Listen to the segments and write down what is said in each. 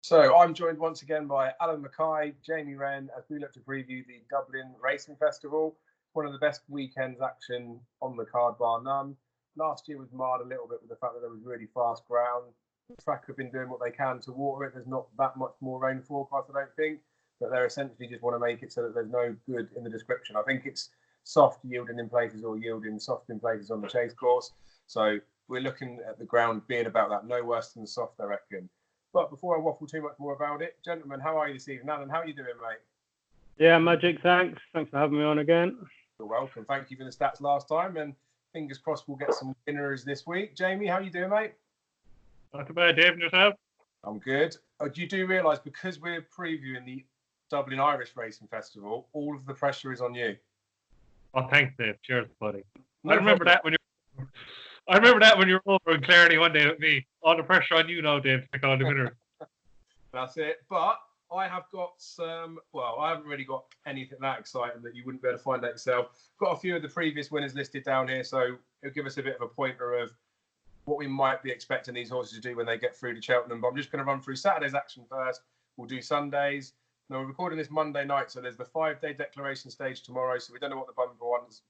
So I'm joined once again by Alan Mackay, Jamie Wren, as we look to preview the Dublin Racing Festival. One of the best weekends action on the card, bar none. Last year was marred a little bit with the fact that there was really fast ground. The track have been doing what they can to water it. There's not that much more rain forecast, I don't think, but they're essentially just want to make it so that there's no good in the description. I think it's soft yielding in places or yielding soft in places on the chase course. So we're looking at the ground being about that, no worse than soft, I reckon. But before I waffle too much more about it, gentlemen, how are you this evening? Alan, how are you doing, mate? Yeah, Magic, thanks. Thanks for having me on again. You're welcome. Thank you for the stats last time, and fingers crossed we'll get some winners this week. Jamie, how are you doing, mate? Not too bad, Dave, and yourself? I'm good. You do realise, because we're previewing the Dublin Irish Racing Festival, all of the pressure is on you. Oh, thanks, Dave. Cheers, buddy. No I remember that when you were over in Clarity one day with me. All the pressure on you now, Dave, to pick all the winners. That's it. But I have got some, well, I haven't really got anything that exciting that you wouldn't be able to find out yourself. Got a few of the previous winners listed down here, so it'll give us a bit of a pointer of what we might be expecting these horses to do when they get through to Cheltenham. But I'm just going to run through Saturday's action first. We'll do Sundays. Now, we're recording this Monday night, so there's the 5-day declaration stage tomorrow, so we don't know what the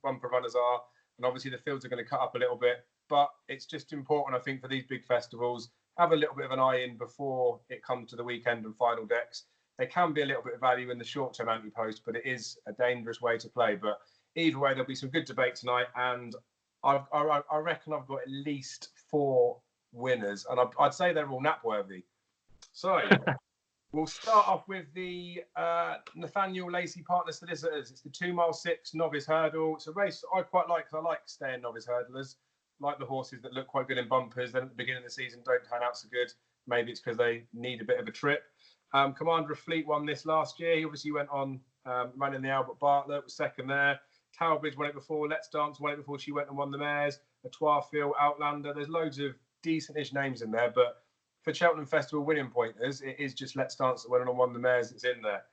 bumper runners are. And obviously the fields are going to cut up a little bit, but it's just important, I think, for these big festivals, have a little bit of an eye in before it comes to the weekend and final decks. They can be a little bit of value in the short-term anti-post, but it is a dangerous way to play. But either way, there'll be some good debate tonight, and I reckon I've got at least 4 winners, and I'd say they're all nap-worthy. So we'll start off with the Nathaniel Lacey Partner Solicitors. It's the 2 mile 6 novice hurdle. It's a race I quite like because I like staying novice hurdlers. Like the horses that look quite good in bumpers, then at the beginning of the season don't turn out so good. Maybe it's because they need a bit of a trip. Commander of Fleet won this last year. He obviously went on running the Albert Bartlett, was second there. Towerbridge won it before. Let's Dance won it before she went and won the mares. A Twarfield, Outlander. There's loads of decent-ish names in there, but for Cheltenham Festival winning pointers, it is just Let's Dance that went on one of the mares that's in there.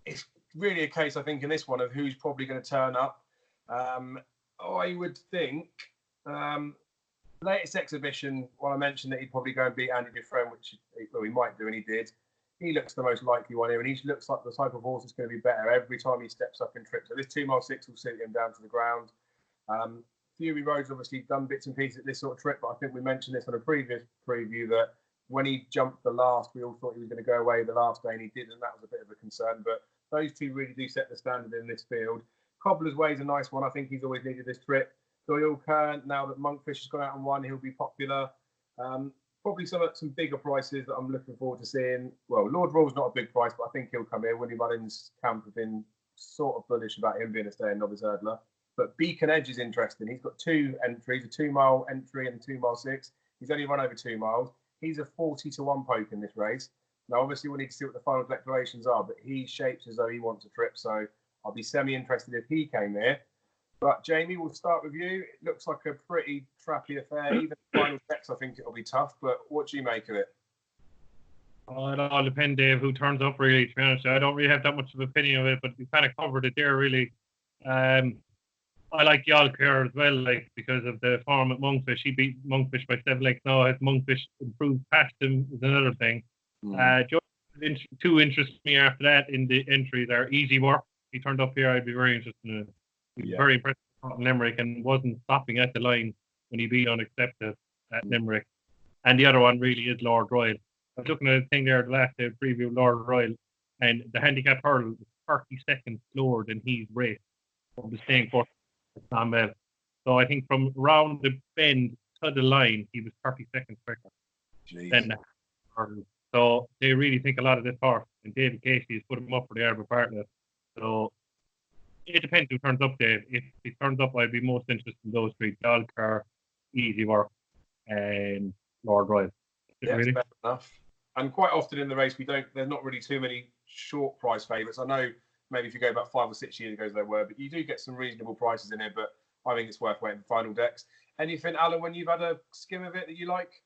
It's really a case, I think, in this one of who's probably going to turn up. I would think latest exhibition, well, I mentioned that he'd probably go and beat Andy Dufresne, which he might do, and he did. He looks the most likely one here, and he looks like the type of horse that's going to be better every time he steps up in trips. So this 2 mile 6 will sit him down to the ground. Fury Road's obviously done bits and pieces at this sort of trip, but I think we mentioned this on a previous preview that when he jumped the last, we all thought he was going to go away the last day, and he didn't. That was a bit of a concern, but those two really do set the standard in this field. Cobbler's Way's a nice one. I think he's always needed this trip. Doyle Kern, now that Monkfish has gone out and won, he'll be popular. Probably some bigger prices that I'm looking forward to seeing. Well, Lord Royal's not a big price, but I think he'll come here. Willie Mullins' camp have been sort of bullish about him being a staying novice hurdler. But Beacon Edge is interesting. He's got 2 entries, a 2 mile entry and a 2 mile 6. He's only run over 2 miles. He's a 40-1 poke in this race. Now, obviously, we'll need to see what the final declarations are, but he shapes as though he wants a trip. So I'll be semi-interested if he came here. But Jamie, we'll start with you. It looks like a pretty trappy affair. Even the final checks, I think it'll be tough. But what do you make of it? Oh, it all depends, Dave, who turns up, really, to be honest. I don't really have that much of an opinion of it, but you kind of covered it there, really. I like Arkle as well, because of the form at Monkfish. He beat Monkfish by 7 lengths now. Has Monkfish improved past him is another thing. Two interests me after that in the entries are Easy Work. He turned up here. I'd be very interested in it. He was very impressed with Limerick and wasn't stopping at the line when he beat Unaccepted at Limerick. And the other one really is Lord Royal. I was looking at the thing there the last day of preview of Lord Royal, and the handicap hurdle was 30 seconds slower than his race from the staying course at Cheltmental. So I think from around the bend to the line, he was 30 seconds quicker than the hurdle. So they really think a lot of this horse, and David Casey has put him up for the Arbor Partner. So it depends who turns up, Dave. If he turns up, I'd be most interested in those 3: Dalcar, Easy Work, and Lord Royal. Yeah, really? Fair enough. And quite often in the race, there's not really too many short price favourites. I know maybe if you go back 5 or 6 years ago there were, but you do get some reasonable prices in here, but I think it's worth waiting for final decks. Anything, Alan, when you've had a skim of it that you like?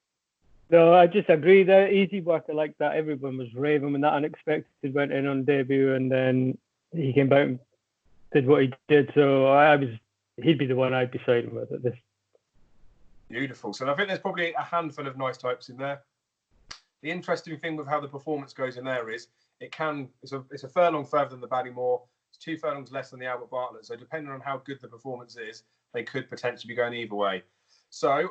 No, I just agree there. Easy Work, I like that. Everyone was raving when that Unexpected went in on debut, and then he came back and did what he did. So he'd be the one I'd be siding with at this. Beautiful. So I think there's probably a handful of nice types in there. The interesting thing with how the performance goes in there is it's a furlong further than the Ballymore. It's 2 furlongs less than the Albert Bartlett. So depending on how good the performance is, they could potentially be going either way. So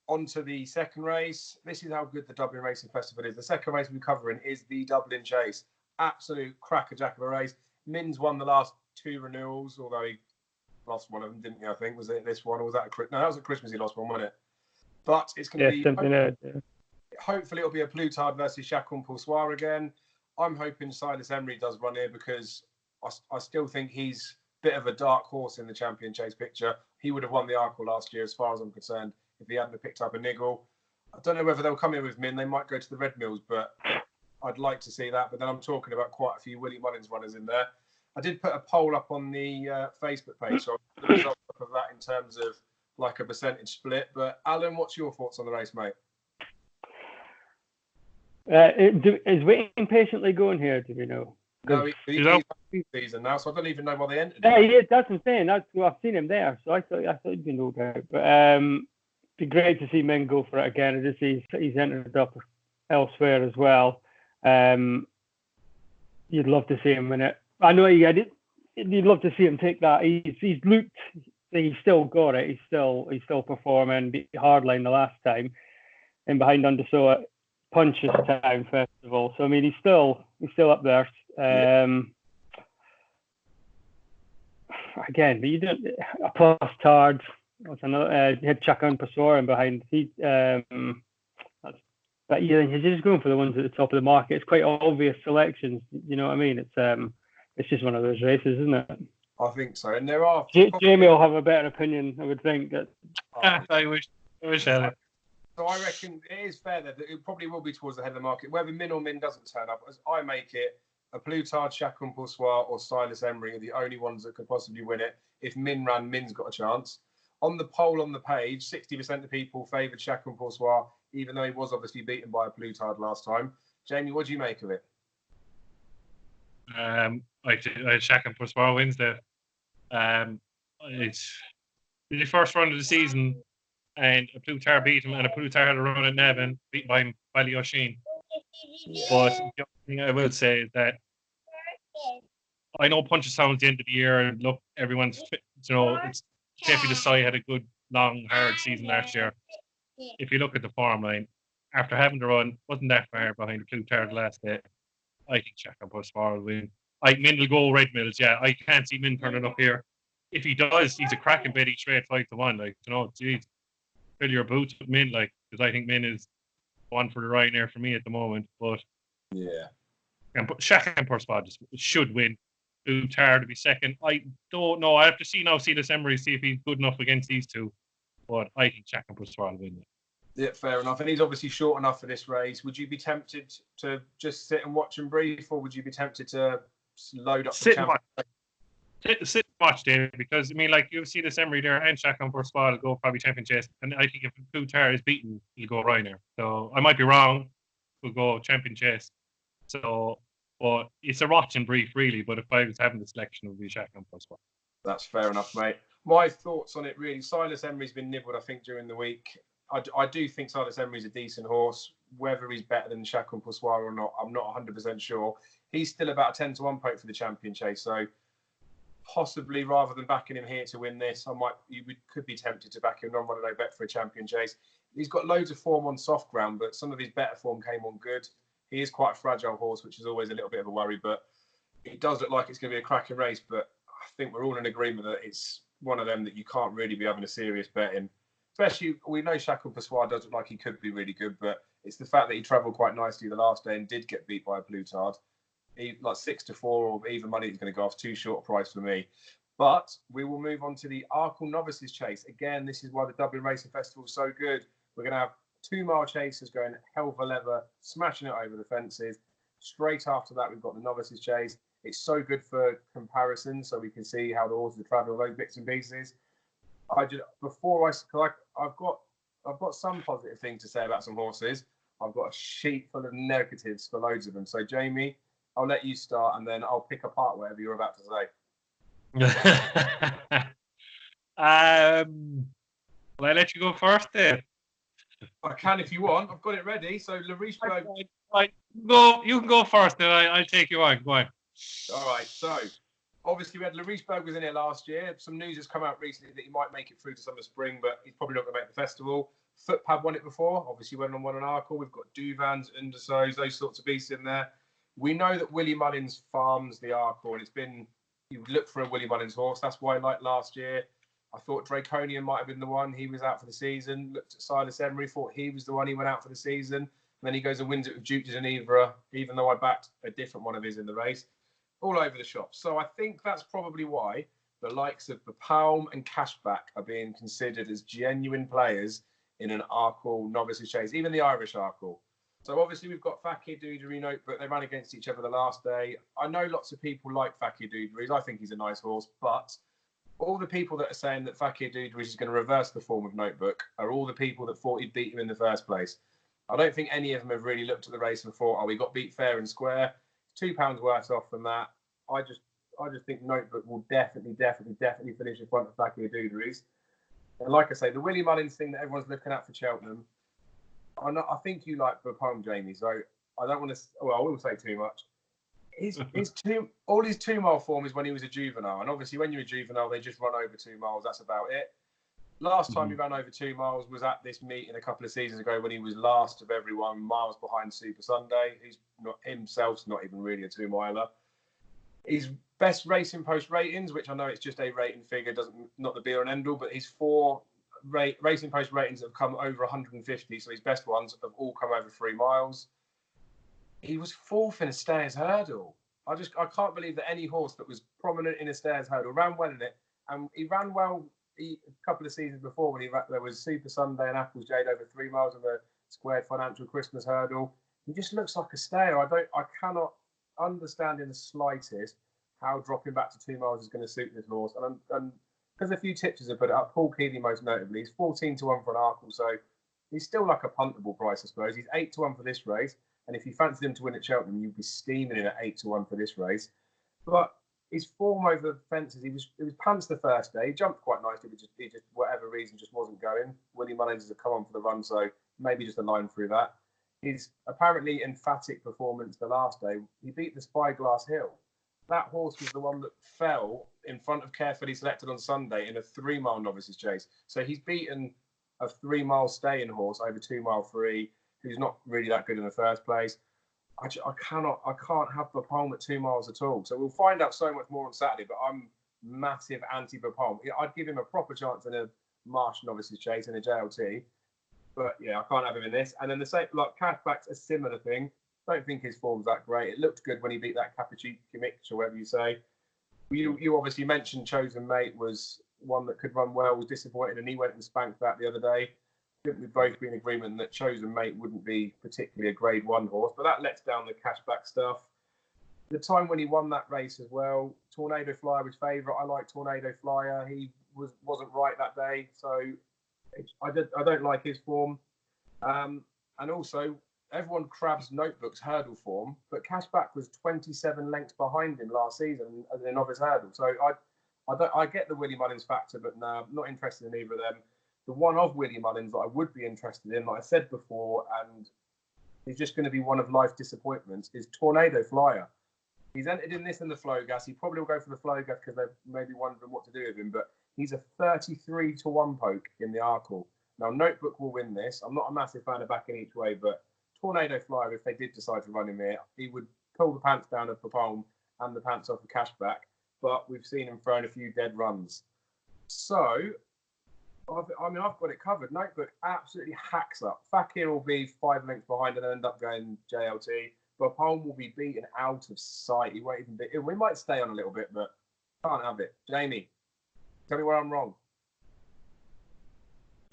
on to the second race. This is how good the Dublin Racing Festival is. The second race we're covering is the Dublin Chase. Absolute crackerjack of a race. Min's won the last 2 renewals, although he lost one of them, didn't he? I think. Was it this one or was that no, that was at Christmas he lost one, wasn't it? But it's going to be something else. Hopefully it'll be a Plutard versus Chacun Poursoir again. I'm hoping Silas Emery does run here because I still think he's a bit of a dark horse in the Champion Chase picture. He would have won the Arkle last year, as far as I'm concerned, if he hadn't picked up a niggle. I don't know whether they'll come in with Min. They might go to the Red Mills, but I'd like to see that. But then I'm talking about quite a few Willie Mullins runners in there. I did put a poll up on the Facebook page, so I'll put the results up of that in terms of like a percentage split. But Alan, what's your thoughts on the race, mate? Is waiting patiently going here? Do we know? No, he's on season now, so I don't even know why they entered. Yeah, that's what I'm saying. I've seen him there, so I thought he'd been no doubt. But be great to see Min go for it again. I just see he's entered up elsewhere as well. You'd love to see him win it. I know you'd love to see him take that. He's looked. He's still got it. He's still performing. Beat Hardline the last time, and behind Undersaw Punches Town Festival. So I mean, he's still up there. Again, but you don't a plus Tard. What's another? Had Chacun Poursoir and behind. But yeah, you're just going for the ones at the top of the market. It's quite obvious selections. You know what I mean? It's just one of those races, isn't it? I think so. And there are Jamie will have a better opinion, I would think. I wish I had it. So I reckon it is fair that it probably will be towards the head of the market. Whether Min or Min doesn't turn up, as I make it, a Plutard, Chacun Poursoir or Silas Emery are the only ones that could possibly win it. If Min ran, Min's got a chance. On the poll on the page, 60% of people favoured Chacun Poursoir, even though he was obviously beaten by a Plutard last time. Jamie, what do you make of it? Chacun Poursoir wins there. It's the first run of the season, and a Plutard beat him, and a Plutard had a run at Nevin, beaten by Ballyosheen. But the other thing I will say is that I know Punchestown's the end of the year, and look, everyone's fit, it's Deputy Desai had a good, long, hard season last year. If you look at the form line, after having to run, wasn't that far behind the Plutard last day. I think Chacun Poursoir will win. Min will go Red Mills, yeah. I can't see Min turning up here. If he does, he's a cracking betting straight 5-1. Geez, fill your boots with Min, because I think Min is one for the Ryanair for me at the moment. But yeah, and Chacun Poursoir should win. Plutard to be second. I don't know. I have to see Silas Emery, see if he's good enough against these two. But I think Chacun Poursoir will win. Yeah, fair enough. And he's obviously short enough for this race. Would you be tempted to just sit and watch and brief, or would you be tempted to load up the champion? Sit and watch, Dave, because you'll see this Emery there and Chacun Poursoir will go probably Champion Chase, and I think if Plutard is beaten, he'll go Ryanair. So I might be wrong. We'll go Champion Chase. So, but it's a watch and brief, really. But if I was having the selection, it would be Chacun Poursoir. That's fair enough, mate. My thoughts on it, really. Silas Emery's been nibbled, I think, during the week. I do think Silas Emery's a decent horse. Whether he's better than Chacun Poursoir or not, I'm not 100% sure. He's still about a 10-1 point for the Champion Chase. So possibly, rather than backing him here to win this, could be tempted to back him on runaway bet for a Champion Chase. He's got loads of form on soft ground, but some of his better form came on good. He is quite a fragile horse, which is always a little bit of a worry, but it does look like it's going to be a cracking race. But I think we're all in agreement that it's one of them that you can't really be having a serious bet in. Especially, we know Chacun Poursoir does look like he could be really good, but it's the fact that he travelled quite nicely the last day and did get beat by a Plutard. 6-4 or even money is going to go off, too short a price for me. But we will move on to the Arkle Novices Chase. Again, this is why the Dublin Racing Festival is so good. We're going to have 2-mile chasers going hell for leather, smashing it over the fences. Straight after that, we've got the Novices Chase. It's so good for comparison, so we can see how the horses are travelling, those bits and pieces. I've got some positive things to say about some horses. I've got a sheet full of negatives for loads of them. So, Jamie, I'll let you start, and then I'll pick apart whatever you're about to say. Will I let you go first then? I can if you want. I've got it ready. So Larichberg. Right, go. You can go first, then I'll take you on. Go on. All right. So obviously we had Larichberg was in it last year. Some news has come out recently that he might make it through to summer spring, but he's probably not going to make the festival. Footpad won it before. Obviously went on Arkle. We've got Duvans, Undersos, those sorts of beasts in there. We know that Willie Mullins farms the Arkle, and it's been, you look for a Willie Mullins horse. That's why, like last year, I thought Draconian might have been the one. He was out for the season. Looked at Silas Emery, thought he was the one. He went out for the season. And then he goes and wins it with Duke de Geneva, even though I backed a different one of his in the race. All over the shop. So I think that's probably why the likes of the Palm and Cashback are being considered as genuine players in an Arkle Novices Chase, even the Irish Arkle. So obviously we've got Fakir Dudery, but they ran against each other the last day. I know lots of people like Fakir Dudery. I think he's a nice horse, but all the people that are saying that Fakir Dudery is going to reverse the form of Notebook are all the people that thought he'd beat him in the first place. I don't think any of them have really looked at the race and thought, oh, we got beat fair and square. £2 worse off than that. I just think Notebook will definitely finish in front of Fakir Dudery's. And like I say, the Willie Mullins thing that everyone's looking at for Cheltenham, I think you like the poem, Jamie, so I don't want to, well, I will say too much. All his 2 mile form is when he was a juvenile, and obviously when you're a juvenile, they just run over 2 miles, that's about it. Last time he ran over 2 miles was at this meeting a couple of seasons ago when he was last of everyone, miles behind Super Sunday. He's not himself's not even really a 2 miler. His best racing post ratings, which I know it's just a rating figure, not the be all and end all, but his 4 racing post ratings have come over 150. So his best ones have all come over 3 miles. He was 4th in a Stayers hurdle. I can't believe that any horse that was prominent in a Stayers hurdle ran well in it, and he ran well a couple of seasons before when there was Super Sunday and Apples Jade over 3 miles of a squared financial Christmas hurdle. He just looks like a stayer. I cannot understand in the slightest how dropping back to 2 miles is going to suit this horse. And because a few tipsters have put it up, Paul Keeley most notably, he's 14 to 1 for an Arkle, so he's still like a puntable price, I suppose. He's 8 to 1 for this race, and if you fancied him to win at Cheltenham, you'd be steaming in at 8 to 1 for this race. But his form over the fences, it was pants the first day. He jumped quite nicely, but he just whatever reason just wasn't going. Willie Mullins has come on for the run, so maybe just a line through that. His apparently emphatic performance the last day, he beat the Spyglass Hill. That horse was the one that fell in front of Carefully Selected on Sunday in a 3 mile Novices Chase. So he's beaten a 3 mile staying horse over 2 mile free, who's not really that good in the first place. I can't have Bapalm at 2 miles at all. So we'll find out so much more on Saturday, but I'm massive anti-Bapalm. I'd give him a proper chance in a Marsh Novices Chase in a JLT. But yeah, I can't have him in this. And then the same, like Cashback's a similar thing. Don't think his form's that great. It looked good when he beat that Capucci Kimich or whatever you say. You obviously mentioned Chosen Mate was one that could run well, was disappointed, and he went and spanked that the other day. I think we'd both be in agreement that Chosen Mate wouldn't be particularly a grade 1 horse, but that lets down the Cashback stuff. The time when he won that race as well, Tornado Flyer was favourite. I like Tornado Flyer. He wasn't right that day, so I don't like his form. And also, everyone crabs Notebook's hurdle form, but Cashback was 27 lengths behind him last season as a novice hurdle. So I get the Willie Mullins factor, but no, I'm not interested in either of them. The one of Willie Mullins that I would be interested in, like I said before, and he's just going to be one of life's disappointments, is Tornado Flyer. He's entered in this in the Flow Gas. He probably will go for the Flow Gas because they're maybe wondering what to do with him, but he's a 33 to 1 poke in the Arkle. Now, Notebook will win this. I'm not a massive fan of backing each way, but Tornado Flyer, if they did decide to run him here, he would pull the pants down of Papalm and the pants off of Cashback, but we've seen him throwing a few dead runs. So, I've got it covered. Notebook absolutely hacks up. Fakir will be 5 lengths behind and end up going JLT. But Palm will be beaten out of sight. He won't even be. We might stay on a little bit, but can't have it. Jamie, tell me where I'm wrong.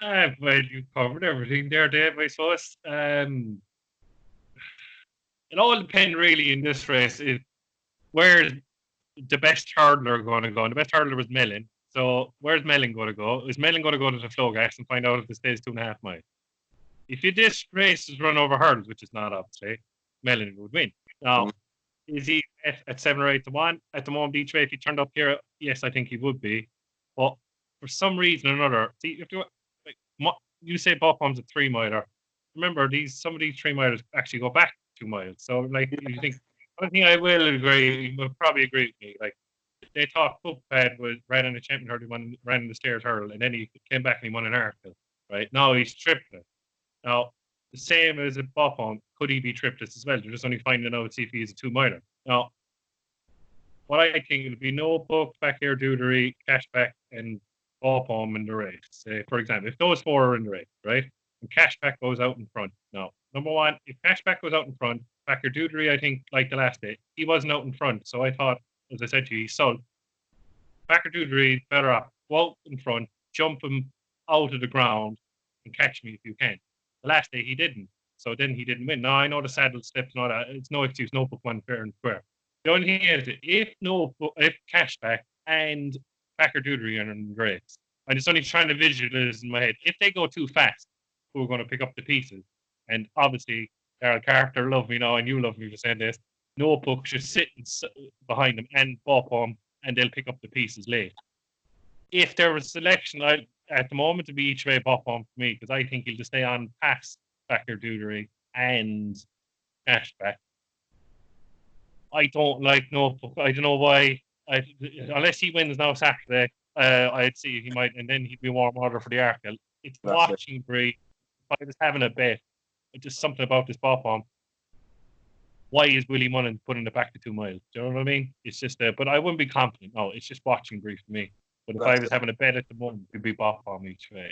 Well, you covered everything there, Dave, I suppose. It all depends really in this race. Where's the best hurdler going to go? And the best hurdler was Mellon. So where's Mellon going to go? Is Mellon going to go to the Flow Gas and find out if it stays 2.5 miles? If this race is run over hurdles, which is not obviously, Mellon would win. Now, is he at 7 or 8 to 1 at the moment each way? If he turned up here, yes, I think he would be. But for some reason or another, see, you say Bopham's a 3 miler. Remember, some of these 3 milers actually go back 2 miles. So, like, you think, one thing I will agree, you will probably agree with me, like, they thought Footpad ran in the champion hurdle, ran in the stairs hurdle, and then he came back and he won an Arkle, right? Now he's triplet. Now, the same as a Bopham, could he be triplets as well? They're just only finding out see if he's a 2 miler. Now, what I think it would be no book, back air Dudery, Cashback, and Bopham in the race. Say, for example, if those 4 are in the race, right? And Cashback goes out in front. Now, number one, if Cashback goes out in front, Backer Dudery, I think, like the last day, he wasn't out in front. So I thought, as I said to you, he sulked. Backer Dudery, better off, go out in front, jump him out of the ground, and catch me if you can. The last day, he didn't. So then he didn't win. Now, I know the saddle slipped and all that. It's no excuse. No book won fair and square. The only thing is, if Cashback and Backer Dudery are in the race, I'm just only trying to visualize in my head, if they go too fast, who are going to pick up the pieces? And obviously, Darrell Carter love me now, and you love me for saying this. No book should sit behind them and Bopham, and they'll pick up the pieces late. If there was selection, at the moment to be each way Bopham for me, because I think he'll just stay on past Backer Dudery and Cashback. I don't like Notebook. I don't know why. Unless he wins now Saturday, I'd see he might, and then he'd be warm order for the Arkle. It's watching breed. If I was having a bet, just something about this Bopham. Why is Willie Mullins putting it back to 2 miles? Do you know what I mean? It's just, but I wouldn't be confident. No, it's just watching brief for me. But if I was having a bet at the moment, it'd be Bopham each way.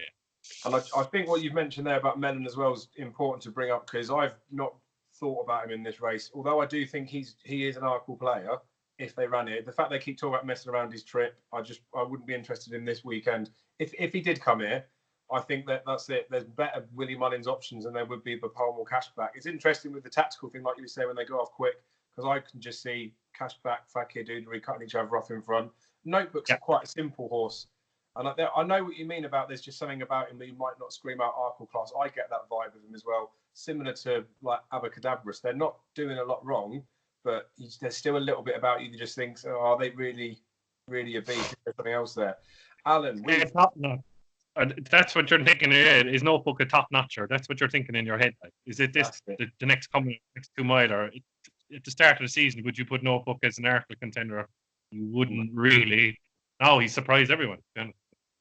And I think what you've mentioned there about Mellon as well is important to bring up, because I've not thought about him in this race. Although I do think he is an Arkle player. If they ran it, the fact they keep talking about messing around his trip, I wouldn't be interested in this weekend. If he did come here, I think that's it. There's better Willie Mullins options than there would be for Palm or Cashback. It's interesting with the tactical thing, like you were saying, when they go off quick, because I can just see Cashback, Fakir, Dudery cutting each other off in front. Notebook's quite a simple horse. And I know what you mean about there's just something about him that you might not scream out Arkle class. I get that vibe of him as well. Similar to like Abacadabras. They're not doing a lot wrong, but there's still a little bit about you that just thinks, oh, are they really, really a beast? There's something else there. Alan, that's what you're thinking in your head. Is Notebook a top notcher? That's what you're thinking in your head. Like, is it this the next 2 miler? At the start of the season, would you put Notebook as an Arkle contender? You wouldn't really. No, he surprised everyone.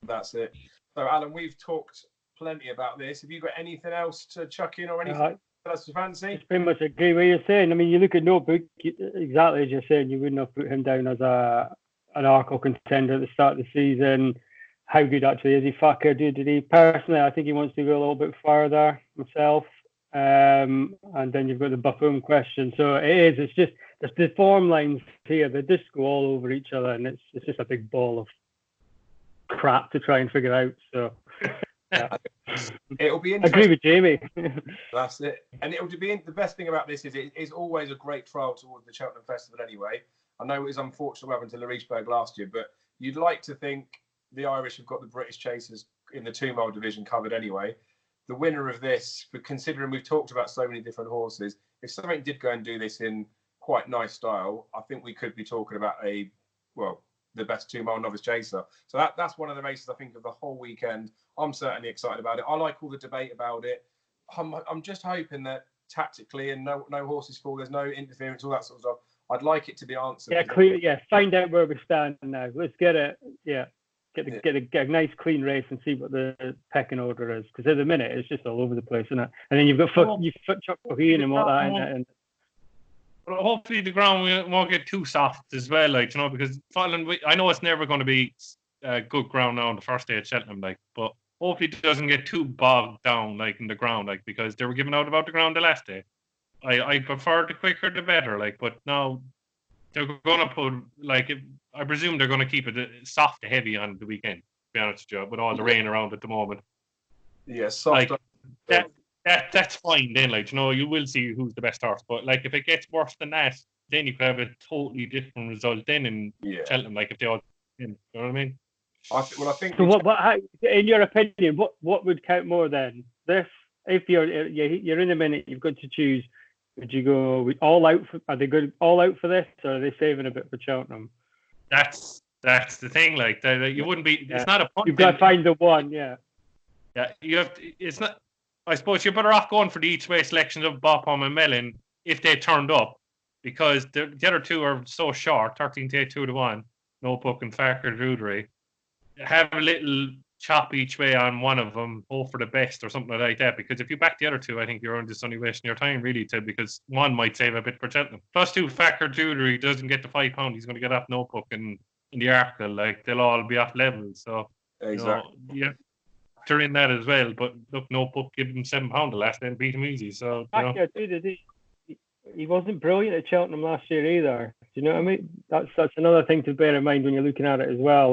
That's it. So, Alan, we've talked plenty about this. Have you got anything else to chuck in or anything that's to fancy? Just pretty much agree with what you're saying. I mean, you look at Notebook, exactly as you're saying, you wouldn't have put him down as an Arkle contender at the start of the season. How good actually is he? Fakir Dudery. Personally, I think he wants to go a little bit further myself. And then you've got the Buffoon question. So it's just the form lines here. They just go all over each other, and it's just a big ball of crap to try and figure out. So yeah. It'll be interesting. I agree with Jamie. That's it. And it'll be the best thing about this is it is always a great trial towards the Cheltenham Festival anyway. I know it was unfortunate what happened to Larichburg last year, but you'd like to think the Irish have got the British chasers in the 2 mile division covered anyway. The winner of this, but considering we've talked about so many different horses, if something did go and do this in quite nice style, I think we could be talking about the best 2 mile novice chaser. So that's one of the races I think of the whole weekend. I'm certainly excited about it. I like all the debate about it. I'm just hoping that tactically and no horses fall, there's no interference, all that sort of stuff. I'd like it to be answered. Yeah, clear. Yeah, find out where we stand now. Let's get it. Yeah. Get a nice clean race and see what the pecking order is, because at the minute it's just all over the place, isn't it? And then you've got Chuck Coheen and what that. And but hopefully the ground won't get too soft as well, like, you know, because I know it's never going to be good ground now on the first day at Cheltenham, like, but hopefully it doesn't get too bogged down, like, in the ground, like, because they were giving out about the ground the last day. I prefer the quicker the better, like, but now they're going to put, like, I presume they're going to keep it soft to heavy on the weekend, to be honest with you, with all the rain around at the moment. Yeah, soft. Like, that's fine then, like, you know, you will see who's the best horse. But, like, if it gets worse than that, then you could have a totally different result then in Cheltenham, like, if they all, you know what I mean? I think. So, what? In your opinion, what would count more then? This, if you're in a minute, you've got to choose. Would you go all out? Are they good all out for this, or are they saving a bit for Cheltenham? That's the thing. Like, you wouldn't be. It's not a punt. You've got to find the one. Yeah. Yeah, you have. It's not. I suppose you're better off going for the each way selections of Bopham and Mellon if they turned up, because the other two are so short, 13 to 8, 2 to 1, Notebook and Farker Drudery. Have a little chop each way on one of them, hope for the best or something like that. Because if you back the other two, I think you're just only wasting your time really, because one might save a bit for Cheltenham. Plus two, Farker Drudery doesn't get the £5. He's going to get off Notebook and in the Arkle, like they'll all be off level. So Exactly. Yeah. They're in that as well, but look, Notebook give him £7 the last day and beat him easy. So he wasn't brilliant at Cheltenham last year either. Do you know what I mean? That's another thing to bear in mind when you're looking at it as well.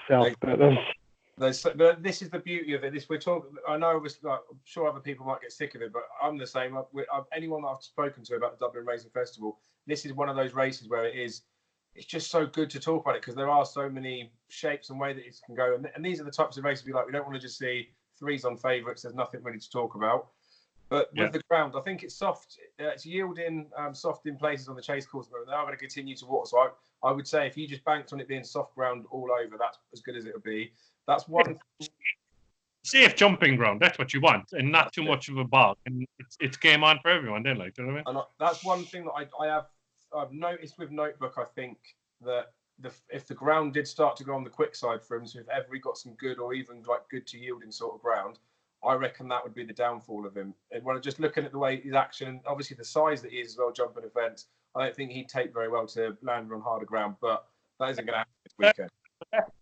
But this is the beauty of it. We're talking. I know, I'm sure other people might get sick of it, but I'm the same. Anyone that I've spoken to about the Dublin Racing Festival, this is one of those races where it's just so good to talk about it, because there are so many shapes and ways that it can go. And these are the types of races we like. We don't want to just see threes on favourites. There's nothing really to talk about. But with the ground, I think it's soft. It's yielding soft in places on the chase course, but they are going to continue to water. So I would say if you just banked on it being soft ground all over, that's as good as it'll be. That's one. Safe jumping ground. That's what you want, and not too much of a bog. And it's game on for everyone. Then, like, do you know what I mean? And that's one thing that I've noticed with Notebook. I think that if the ground did start to go on the quick side for him, so if ever he got some good or even like good to yielding sort of ground, I reckon that would be the downfall of him. And when I'm just looking at the way his action, obviously the size that he is as well, jumping a fence, I don't think he'd take very well to land on harder ground. But that isn't going to happen this weekend.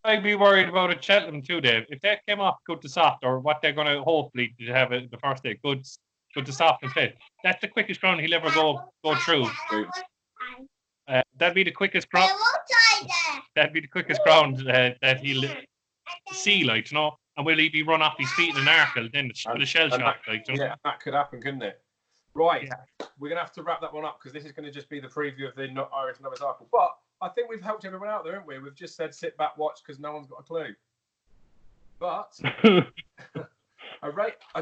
I'd be worried about at Cheltenham too, Dave. If they came off good to soft, or what they're going to hopefully to have it the first day, good to soft and fit. That's the quickest ground he'll ever go through. That'd be the quickest ground. That'd be the quickest ground that he'll see, like, you know. And will he be run off his feet in an Arkle? Then the shell shot, like, you know? Yeah, that could happen, couldn't it? Right, we're going to have to wrap that one up, because this is going to just be the preview of the Irish Novice Arkle. But I think we've helped everyone out there, haven't we? We've just said sit back, watch, because no one's got a clue. But do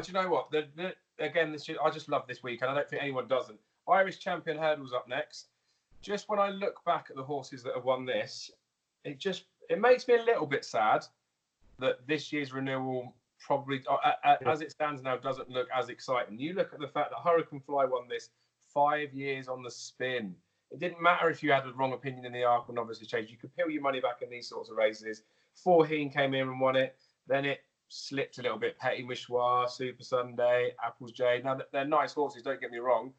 you know what? Again, I just love this week, and I don't think anyone doesn't. Irish Champion Hurdles up next. Just when I look back at the horses that have won this, it makes me a little bit sad that this year's renewal probably, as it stands now, doesn't look as exciting. You look at the fact that Hurricane Fly won this 5 years on the spin. It didn't matter if you had a wrong opinion in the Arkle Novice Chase. You could peel your money back in these sorts of races. Forheen came in and won it. Then it slipped a little bit. Petit Mouchoir, Super Sunday, Apples J. Now, they're nice horses, don't get me wrong.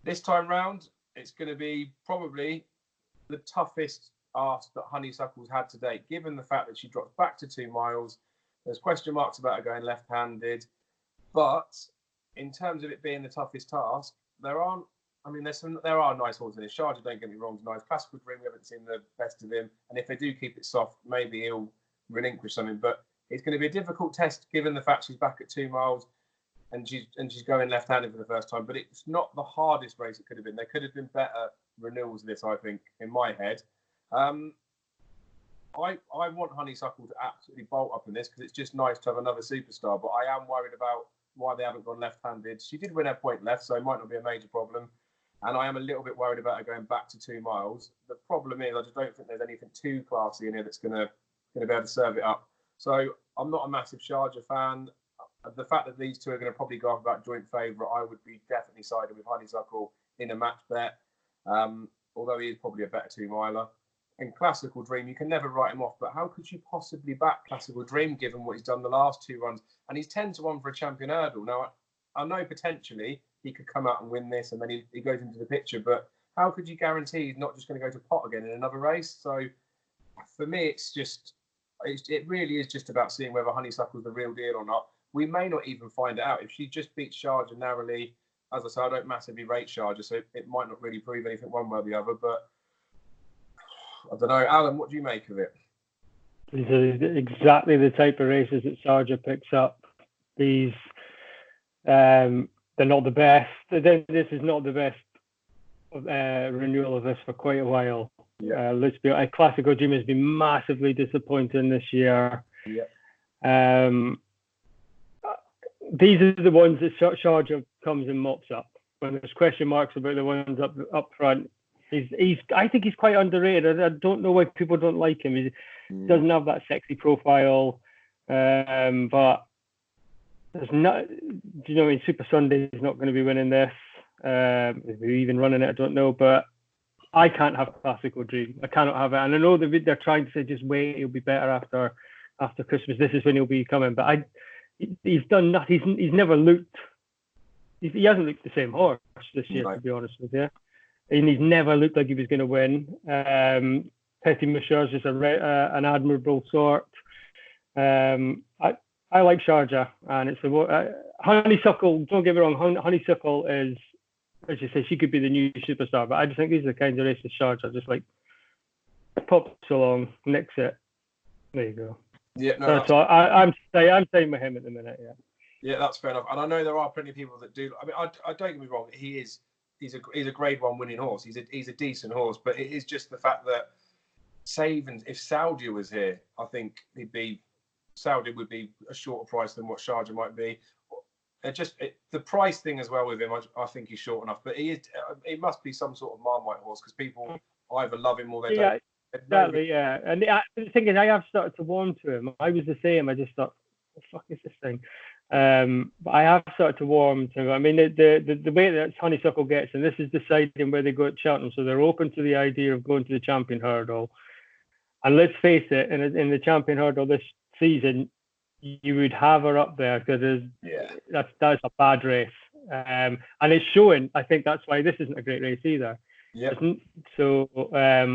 This time round, it's going to be probably the toughest ask that Honeysuckle's had to date, given the fact that she drops back to 2 miles. There's question marks about her going left-handed. But in terms of it being the toughest task, there are nice horses in it. Sharjah, don't get me wrong, is nice. Classical Dream, we haven't seen the best of him. And if they do keep it soft, maybe he'll relinquish something. But it's going to be a difficult test, given the fact she's back at 2 miles and she's going left-handed for the first time. But it's not the hardest race it could have been. There could have been better renewals of this, I think, in my head. I want Honeysuckle to absolutely bolt up in this, because it's just nice to have another superstar. But I am worried about why they haven't gone left-handed. She did win her point left, so it might not be a major problem. And I am a little bit worried about her going back to 2 miles. The problem is I just don't think there's anything too classy in here that's going to be able to serve it up. So I'm not a massive Sharjah fan. The fact that these two are going to probably go off about joint favourite, I would be definitely siding with Honeysuckle in a match bet. Although he is probably a better 2-miler. And Classical Dream, you can never write him off, but how could you possibly back Classical Dream given what he's done the last 2 runs? And he's 10 to 1 for a champion hurdle. Now, I know potentially he could come out and win this and then he goes into the picture, but how could you guarantee he's not just going to go to pot again in another race? So for me, it really is just about seeing whether Honeysuckle's the real deal or not. We may not even find it out. If she just beats Sharjah narrowly, as I say, I don't massively rate Sharjah, so it might not really prove anything one way or the other, but I don't know. Alan, what do you make of it? These are exactly the type of races that Sharjah picks up. These, they're not the best. This is not the best renewal of this for quite a while. Yeah. Classical Dream has been massively disappointing this year. Yeah. These are the ones that Sharjah comes and mops up. When there's question marks about the ones up front, I think he's quite underrated. I don't know why people don't like him. He doesn't have that sexy profile. But there's not. Do you know? I mean, Super Sunday is not going to be winning this. If we're even running it, I don't know. But I can't have Classical Dream. I cannot have it. And I know they're trying to say just wait. It'll be better after Christmas. This is when he'll be coming. But he's done nothing. He's never looked. He hasn't looked the same horse this year, to be honest with you. And he's never looked like he was going to win. Petit Moucheur's just an admirable sort. I like Sharjah, and it's Honeysuckle. Don't get me wrong, Honeysuckle is, as you say, she could be the new superstar. But I just think these are the kinds of races Sharjah just like pops along, nicks it. There you go. Yeah, no, that's all. I'm staying with him at the minute. Yeah. Yeah, that's fair enough. And I know there are plenty of people that do. I mean, I don't get me wrong. He's a Grade 1 winning horse. He's a decent horse, but it is just the fact that if Saudi was here, I think Saudi would be a shorter price than what Sharjah might be. The price thing as well with him, I think he's short enough. But it must be some sort of Marmite horse because people either love him or they don't. Exactly, yeah. And the thing is, I have started to warm to him. I was the same. I just thought, what the fuck is this thing? But I have started to warm to him. I mean, the way that Honeysuckle gets, and this is deciding where they go at Cheltenham, so they're open to the idea of going to the Champion Hurdle. And let's face it, in the Champion Hurdle this season, you would have her up there because that's a bad race, and it's showing. I think that's why this isn't a great race either. Yeah. So I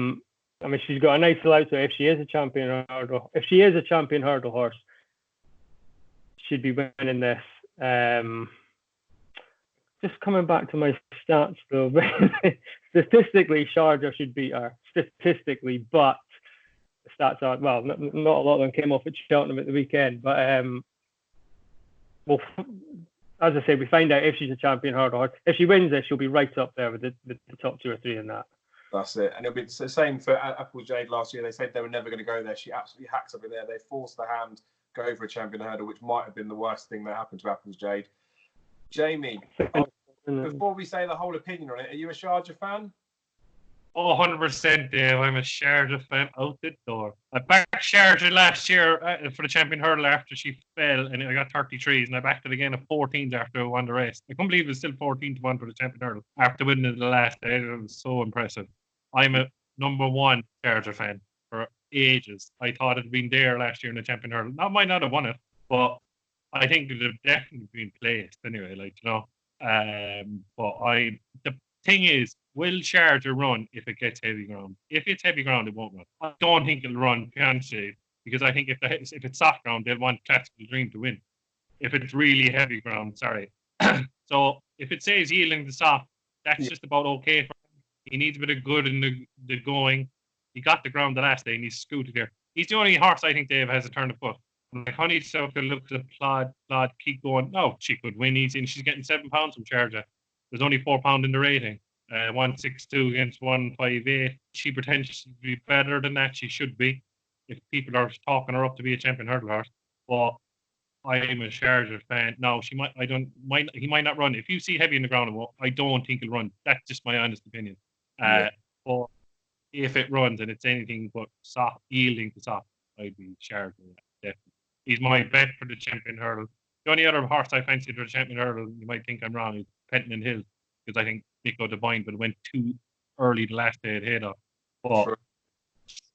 mean, she's got a nice light. So if she is a Champion Hurdle horse, she'd be winning this. Just coming back to my stats though, statistically, Sharjah should beat her statistically, but the stats are, well, not a lot of them came off at Cheltenham at the weekend, but well, as I say, we find out if she's a Champion Hurdle horse. If she wins this, she'll be right up there with the top 2 or 3 in that. That's it. And it'll be the same for Applejade last year. They said they were never going to go there. She absolutely hacked up in there. They forced the hand go for a Champion Hurdle, which might have been the worst thing that happened to Applejade. Jamie, before we say the whole opinion on it, are you a Sharjah fan? Oh, 100%, Dave. I'm a Sharjah fan out the door. I backed Sharjah last year for the Champion Hurdle after she fell, and I got 33s, and I backed it again at 14s after I won the race. I couldn't believe it was still 14-1 for the Champion Hurdle after winning the last day. It was so impressive. I'm a number 1 Sharjah fan for ages. I thought it'd been there last year in the Champion Hurdle. I might not have won it, but I think it would have definitely been placed anyway. But the thing is, will Sharjah run if it gets heavy ground? If it's heavy ground, it won't run. I don't think it'll run Fiancé because I think if it's soft ground, they'll want Classical Dream to win. If it's really heavy ground, sorry. So if it says yielding the soft, that's just about okay for him. He needs a bit of good in the going. He got the ground the last day and he's scooted there. He's the only horse I think Dave has a turn of foot. Like Honeysuckle looks at Plod, keep going. No, she could win easy, and she's getting £7 from Sharjah. There's only £4 in the rating. 162 against 158. She potentially be better than that. She should be, if people are talking her up to be a Champion Hurdle horse. But I am a Sharjah fan. No, he might not run. If you see heavy in the ground, I don't think he'll run. That's just my honest opinion. But if it runs and it's anything but soft, yielding to soft, I'd be Sharjah. Definitely. He's my bet for the Champion Hurdle. The only other horse I fancy for the Champion Hurdle, you might think I'm wrong, is Penton and Hill, because I think Nico Devine, but it went too early the last day at Haydock. But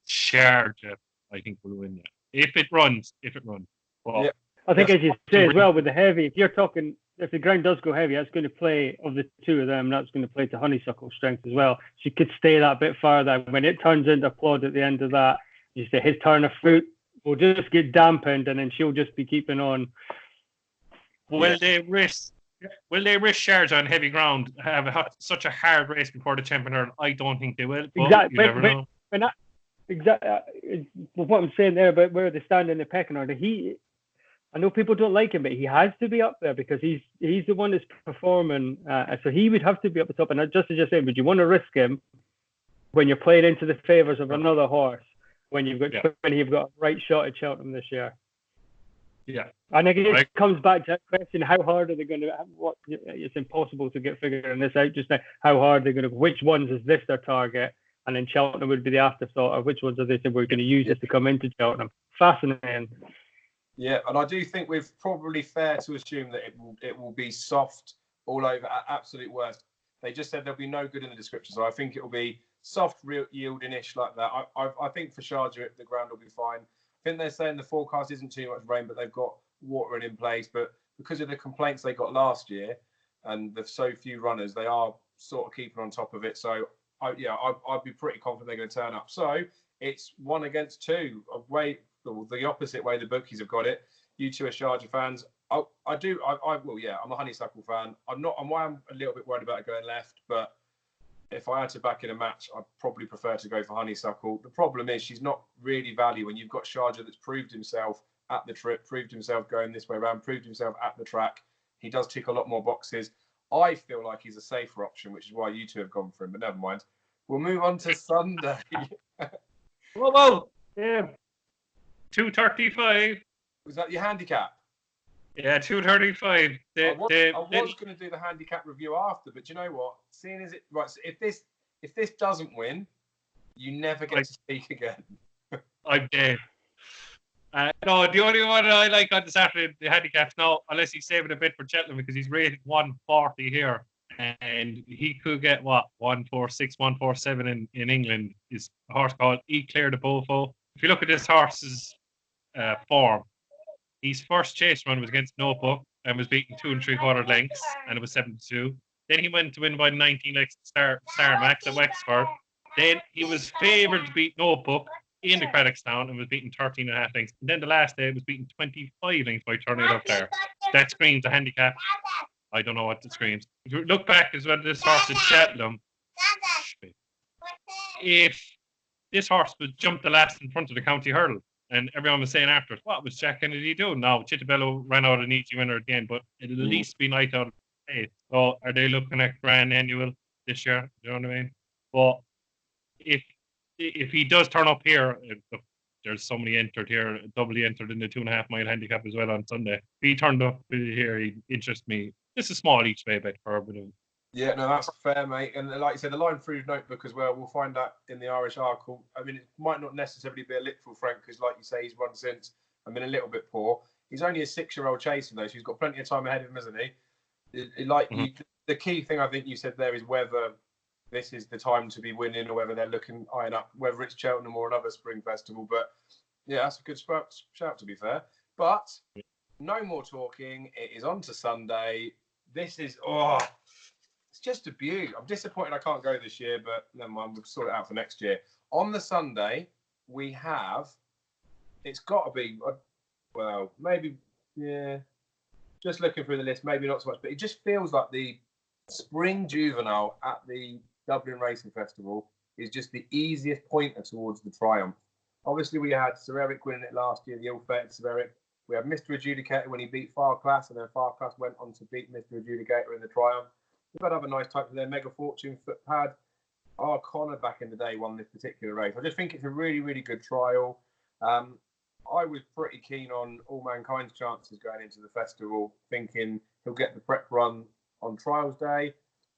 Sharjah, I think, will win that. If it runs. But I think, as you say as well, with the heavy, if the ground does go heavy, that's going to play, of the 2 of them, that's going to play to Honeysuckle's strength as well. She could stay that bit farther. When it turns into Plod at the end of that, you say his turn of foot will just get dampened, and then she'll just be keeping on. Will they risk Sharjah on heavy ground, have such a hard race before the Champion Hurdle? I don't think they will. Exactly. You never know. What I'm saying there about where they stand in the pecking order, I know people don't like him, but he has to be up there because he's the one that's performing. So he would have to be up the top. And just as you're saying, would you want to risk him when you're playing into the favours of another horse when you've got a right shot at Cheltenham this year? Yeah. And again, it comes back to that question: how hard are they going to? It's impossible to get figuring this out just now. How hard they're going to? Which ones is this their target? And then Cheltenham would be the afterthought. Or which ones are they saying we're going to use this to come into Cheltenham? Fascinating. Yeah, and I do think we're probably fair to assume that it will be soft all over at absolute worst. They just said there'll be no good in the description, so I think it will be soft, real yielding-ish like that. I think for Sharjah the ground will be fine. I think they're saying the forecast isn't too much rain, but they've got watering in place. But because of the complaints they got last year and the so few runners, they are sort of keeping on top of it. So I'd be pretty confident they're going to turn up. So it's 1 against 2 away. The opposite way the bookies have got it. You two are Sharjah fans. I'm a Honeysuckle fan. I'm a little bit worried about it going left, but if I had to back in a match, I'd probably prefer to go for Honeysuckle. The problem is she's not really value when you've got Sharjah that's proved himself at the trip, proved himself going this way around, proved himself at the track. He does tick a lot more boxes. I feel like he's a safer option, which is why you two have gone for him, but never mind. We'll move on to Sunday. Whoa. Yeah. 2:35. Was that your handicap? Yeah, 2:35. I was going to do the handicap review after, but you know what? Seeing as it right, so if this doesn't win, you never get to speak again. I'm dead. No, the only one I like on the Saturday, the handicaps now, unless he's saving a bit for Cheltenham because he's rated 140 here, and he could get 146, 147 in England. Is a horse called Eclair de Beaufort. If you look at this horse's form, his first chase run was against Notebook and was beaten 2 3/4 lengths, and it was 7-2. Then he went to win by 19 lengths Star Max at Wexford. Then he was favoured to beat Notebook in the Craddockstown and was beaten 13.5 lengths. And then the last day was beaten 25 lengths by turning it up there. That screams a handicap. I don't know what it screams. If you look back as well, this horse at Cheltenham, if this horse was jumped the last in front of the county hurdle, and everyone was saying afterwards, what was Jack Kennedy doing? Now, Chittibello ran out an easy winner at the end, but it'll at least be night out of pace. So are they looking at grand annual this year? Do you know what I mean? But if he does turn up here, there's somebody entered here, doubly entered in the 2.5 mile handicap as well on Sunday. If he turned up here, he'd interest me. Just a small each way bet for him. Yeah, no, that's fair, mate. And like you said, the line through Notebook as well, we'll find that in the Irish Arkle. I mean, it might not necessarily be a literal Frank, because like you say, he's run since and been a little bit poor. He's only a 6-year-old chasing, though, so he's got plenty of time ahead of him, hasn't he? The key thing I think you said there is whether this is the time to be winning or whether they're eyeing up, whether it's Cheltenham or another spring festival. But yeah, that's a good shout, to be fair. But no more talking. It is on to Sunday. This is, it's just a beaut. I'm disappointed I can't go this year, but never mind, we'll sort it out for next year. On the Sunday, we have, it's got to be, well, maybe, yeah, just looking through the list, maybe not so much, but it just feels like the spring juvenile at the Dublin Racing Festival is just the easiest pointer towards the triumph. Obviously, we had Sir Eric winning it last year, the ill-fated Sir Eric. We had Mr. Adjudicator when he beat Farclas, and then Farclas went on to beat Mr. Adjudicator in the triumph. We've had other nice types there. Mega Fortune, Footpad. Connor back in the day won this particular race. I just think it's a really, really good trial. I was pretty keen on All Mankind's chances going into the festival, thinking he'll get the prep run on trials day.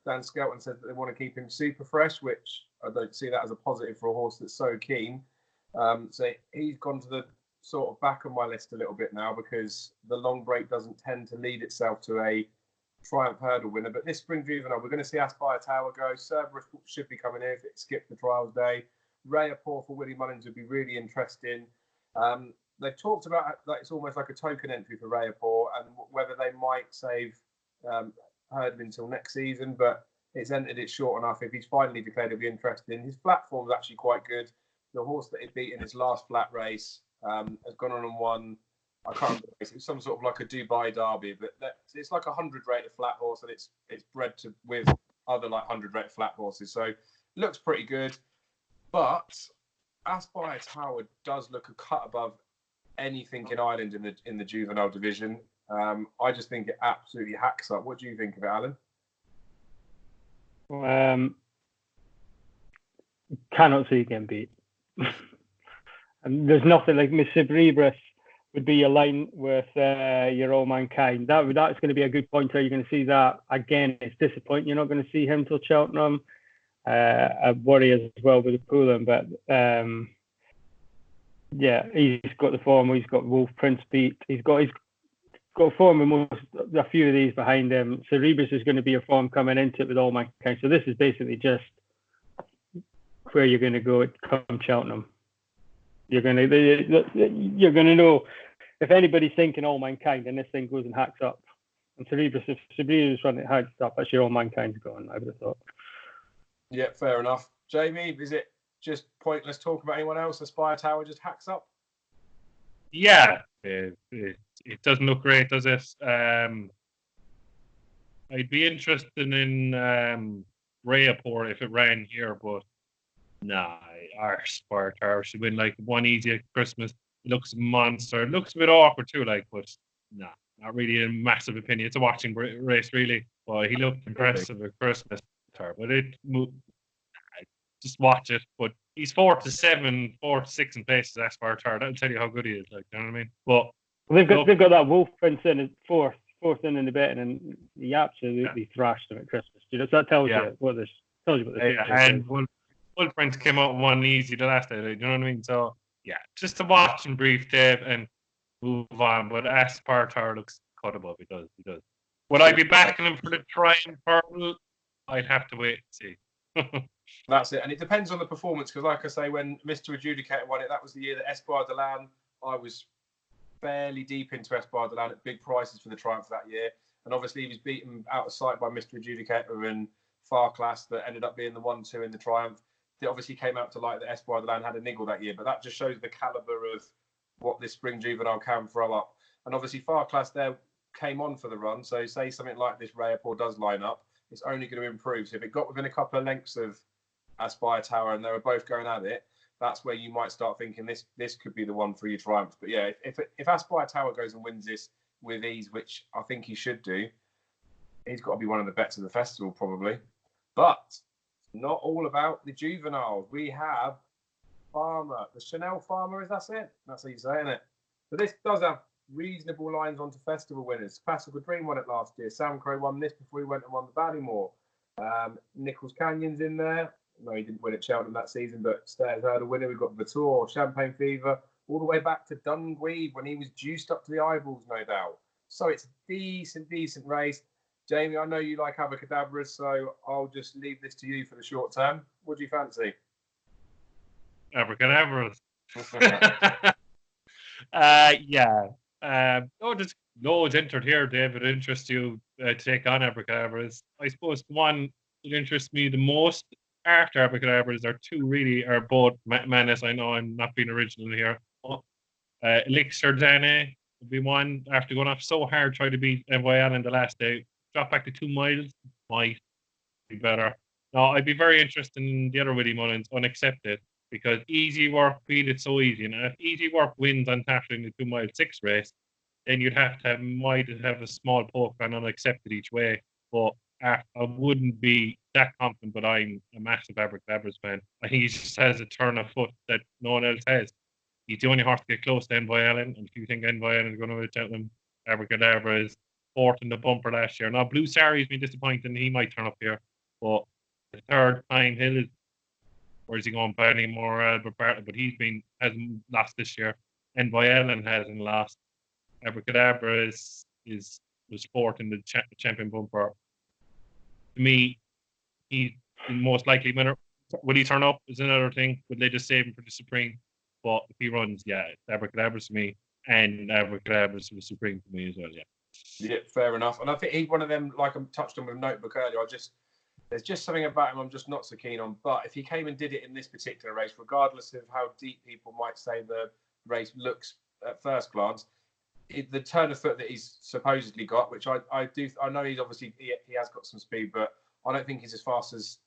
Dan Skelton said that they want to keep him super fresh, which I don't see that as a positive for a horse that's so keen. So he's gone to the sort of back of my list a little bit now, because the long break doesn't tend to lead itself to a Triumph hurdle winner. But this spring juvenile, we're going to see Aspire Tower go. Cerberus should be coming in if it skipped the trials day. Raya Poor for Willie Mullins would be really interesting. They've talked about that it's almost like a token entry for Raya Poor, and whether they might save Hurdle until next season, but it's entered it short enough. If he's finally declared, it'll be interesting. His flat form's actually quite good. The horse that he beat in his last flat race has gone on and won. I can't remember. It's some sort of like a Dubai Derby, but it's like a 100 rated flat horse, and it's bred with other like 100 rated flat horses. So looks pretty good. But Aspire Tower does look a cut above anything in Ireland in the juvenile division. I just think it absolutely hacks up. What do you think of it, Alan? Cannot see it getting beat. And there's nothing like Miss Cerebris would be your line with your All Mankind. That's going to be a good pointer. You're going to see that again. It's disappointing you're not going to see him till Cheltenham. I worry as well with the Poolen, but Yeah, he's got the form. He's got Wolf Prince beat. He's got form in a few of these behind him. Cerebus is going to be a form coming into it with All Mankind. So this is basically just where you're going to go come Cheltenham. You're going to know if anybody's thinking All Mankind and this thing goes and hacks up. And Cerebus, if Cerebus running it hacks up, that's your All Mankind's gone, I would have thought. Yeah, fair enough. Jamie, is it just pointless talking about anyone else? Aspire Tower just hacks up? Yeah, it doesn't look great, does it? I'd be interested in Rayaport if it ran here, but nah, our Aspire Tower should win like one easy at Christmas. It looks a monster. It looks a bit awkward too, like, but nah, not really a massive opinion. It's a watching race, really. But he looked impressive at Christmas, but just watch it. But he's 4-7, 4-6 in places. Aspire Tower. That'll tell you how good he is. Like, you know what I mean? But they've got that Wolf Prince in at fourth in the betting, and he absolutely thrashed him at Christmas. So that tells you what this tells you what this is. And Wolf Prince came out and won easy the last day. You know what I mean? So yeah, just to watch and brief, Dave, and move on. But Aspire Tower looks cut above. He does. Would I be backing him for the Triumph Purple? I'd have to wait and see. That's it. And it depends on the performance, because like I say, when Mr. Adjudicator won it, that was the year that Espoir de Lan, I was fairly deep into Espoir de Lan at big prices for the Triumph that year. And obviously he was beaten out of sight by Mr. Adjudicator and Far Class that ended up being the 1-2 in the Triumph. It obviously came out to light that Espoir de Lan had a niggle that year, but that just shows the calibre of what this spring juvenile can throw up. And obviously Far Class there came on for the run, so say something like this Rayaport does line up, it's only going to improve. So if it got within a couple of lengths of Aspire Tower and they were both going at it, that's where you might start thinking this could be the one for your Triumph. But yeah, if Aspire Tower goes and wins this with ease, which I think he should do, he's got to be one of the bets of the festival probably. But not all about the juveniles. We have Farmer, the Chanel Farmer, is that it? That's how you say, isn't it? But this does have reasonable lines onto festival winners. Classical Dream won it last year. Sam Crow won this before he went and won the Ballymore. Nichols Canyon's in there. No, he didn't win at Cheltenham that season, but Stairs had a winner. We've got Vatour, Champagne Fever, all the way back to Dungweed when he was juiced up to the eyeballs, no doubt. So it's a decent race. Jamie, I know you like Abracadabras, so I'll just leave this to you for the short term. What do you fancy? Abracadabras. There's loads entered here, David. Interests you to take on Abracadabras. I suppose the one that interests me the most after Abracadabras are both Madness. I know I'm not being original here. Elixir Dane would be one after going off so hard trying to beat MYL in the last day. Drop back to 2 miles, might be better. No, I'd be very interested in the other Willie Mullins, Unaccepted, because Easy Work beat it so easy. And if Easy Work wins on tackling the 2 mile 6 race, then you'd might have a small poke on Unaccepted each way. But I wouldn't be that confident, but I'm a massive Abracadabras fan. I think he just has a turn of foot that no one else has. He's the only horse to get close to Envoy and if you think Envoy is going to tell him Abracadabra is fourth in the bumper last year. Now, Blue Sari's been disappointing. He might turn up here. But the third time Hill, where is he going? Ballymore, Albert Bartlett, but hasn't lost this year. Envoy hasn't lost. Abracadabra was fourth in the champion bumper. To me, he's the most likely winner. Will he turn up is another thing. Would they just save him for the Supreme? But if he runs, it's Abracadabra to me, and Abracadabra for the Supreme for me as well. Yeah, fair enough. And I think he's one of them, like I touched on with Notebook earlier. There's just something about him I'm just not so keen on. But if he came and did it in this particular race, regardless of how deep people might say the race looks at first glance, the turn of foot that he's supposedly got, which I know he's obviously he has got some speed, but I don't think he's as fast as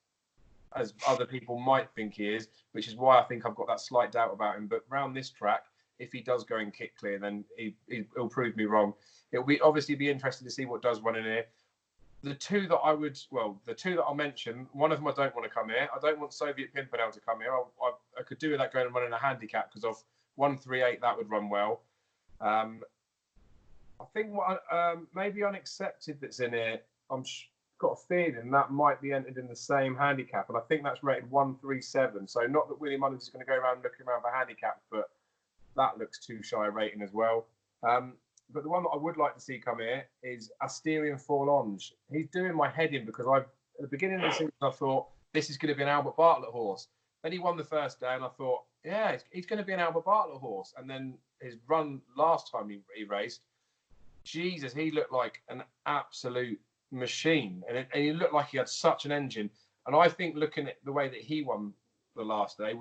other people might think he is, which is why I think I've got that slight doubt about him. But round this track, if he does go and kick clear, then he'll prove me wrong. It'll be obviously be interesting to see what does run in here. The two that I'll mention, one of them I don't want to come here. I don't want Soviet Pimpernel to come here. I could do with that going and running a handicap because of 138 that would run well. I think maybe Unaccepted that's in here. Got a feeling that might be entered in the same handicap, and I think that's rated 137. So not that Willie Mullins is going to go around looking around for handicap, but That looks too shy a rating as well. But the one that I would like to see come here is Asterion Forlonge. He's doing my head in because at the beginning of the season I thought this is going to be an Albert Bartlett horse. Then he won the first day and I thought, yeah, he's going to be an Albert Bartlett horse. And then his run last time he raced, Jesus, he looked like an absolute machine. And he looked like he had such an engine. And I think looking at the way that he won the last day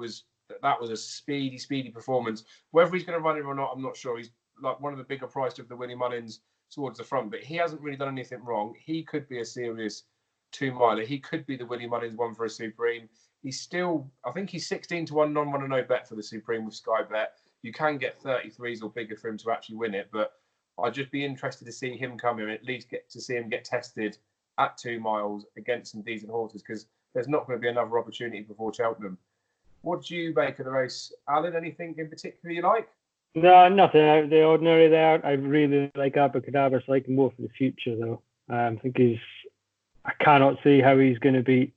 that was a speedy performance. Whether he's going to run it or not, I'm not sure. He's like one of the bigger price of the Willie Mullins towards the front, but he hasn't really done anything wrong. He could be a serious 2-miler. He could be the Willie Mullins one for a Supreme. He's still, I think he's 16 to 1 non-runner no bet for the Supreme with Sky Bet. You can get 33s or bigger for him to actually win it, but I'd just be interested to see him come here and at least get to see him get tested at 2 miles against some decent horses, because there's not going to be another opportunity before Cheltenham. What do you make of the race, Alan? Anything in particular you like? No, nothing out of the ordinary there. I really like Abracadabra, so I like him more for the future, though. I think I cannot see how he's going to beat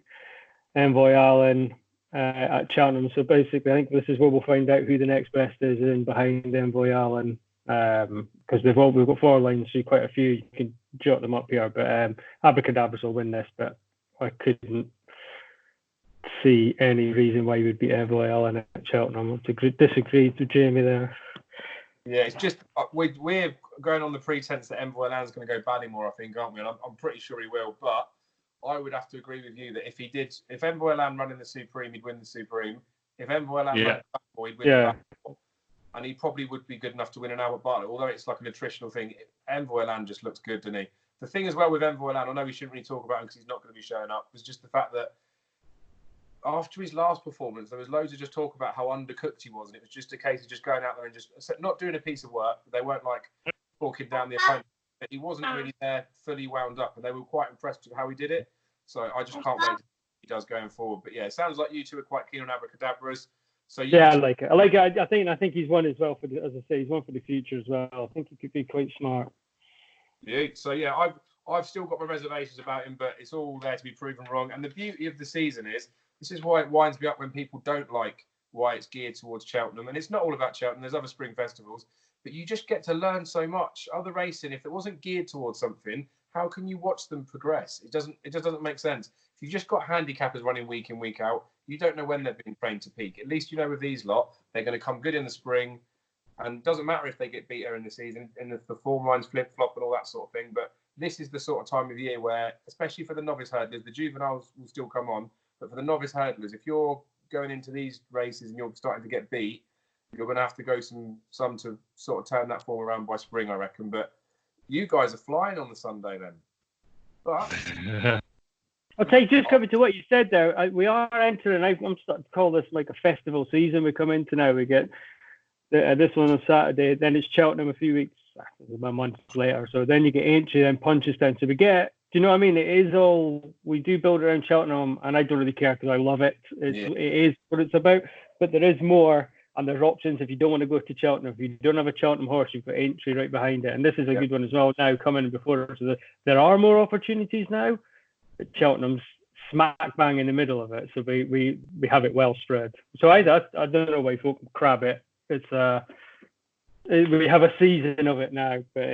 Envoy Allen at Cheltenham. So basically, I think this is where we'll find out who the next best is in behind Envoy Allen, because we've got 4 lines, so quite a few. You can jot them up here, but Abracadabra will win this, but I couldn't see any reason why he would beat Envoy Allen at Cheltenham. I disagree with Jamie there. Yeah, it's just we're going on the pretense that Envoy Allen's going to go Ballymore, I think, aren't we? And I'm pretty sure he will. But I would have to agree with you that if Envoy Allen ran in the Supreme, he'd win the Supreme. If Envoy Allen ran Ballymore, he'd win the Ballymore. And he probably would be good enough to win an Albert Bartlett, although it's like an attritional thing. Envoy Allen just looks good, doesn't he? The thing as well with Envoy Allen, I know we shouldn't really talk about him because he's not going to be showing up, was just the fact that after his last performance, there was loads of just talk about how undercooked he was, and it was just a case of just going out there and just not doing a piece of work. They weren't like talking down the opponent. He wasn't really there fully wound up, and they were quite impressed with how he did it. So I just can't wait to see what he does going forward. But yeah, it sounds like you two are quite keen on Abracadabras. So I like it. I think he's one as well as I say, he's one for the future as well. I think he could be quite smart. Yeah. So yeah, I've still got my reservations about him, but it's all there to be proven wrong. And the beauty of the season is, this is why it winds me up when people don't like why it's geared towards Cheltenham. And it's not all about Cheltenham. There's other spring festivals. But you just get to learn so much. Other racing, if it wasn't geared towards something, how can you watch them progress? It just doesn't make sense. If you've just got handicappers running week in, week out, you don't know when they're being trained to peak. At least you know with these lot, they're going to come good in the spring. And it doesn't matter if they get beat in the season, and the form lines flip-flop and all that sort of thing. But this is the sort of time of year where, especially for the novice hurdlers, the juveniles will still come on. But for the novice hurdlers, if you're going into these races and you're starting to get beat, you're going to have to go some to sort of turn that form around by spring, I reckon. But you guys are flying on the Sunday then. But Okay, just coming to what you said there, we are entering, I'm starting to call this like a festival season we come into now. We get this one on Saturday, then it's Cheltenham a few weeks, a month later. So then you get Aintree, then Punchestown. So we get, do you know what I mean? It is all, we do build around Cheltenham, and I don't really care because I love it. It is what it's about. But there is more, and there's options if you don't want to go to Cheltenham. If you don't have a Cheltenham horse, you've got Aintree right behind it. And this is a good one as well now coming before. So there are more opportunities now. But Cheltenham's smack bang in the middle of it. So we have it well spread. So I don't know why folk crab it. It's we have a season of it now, but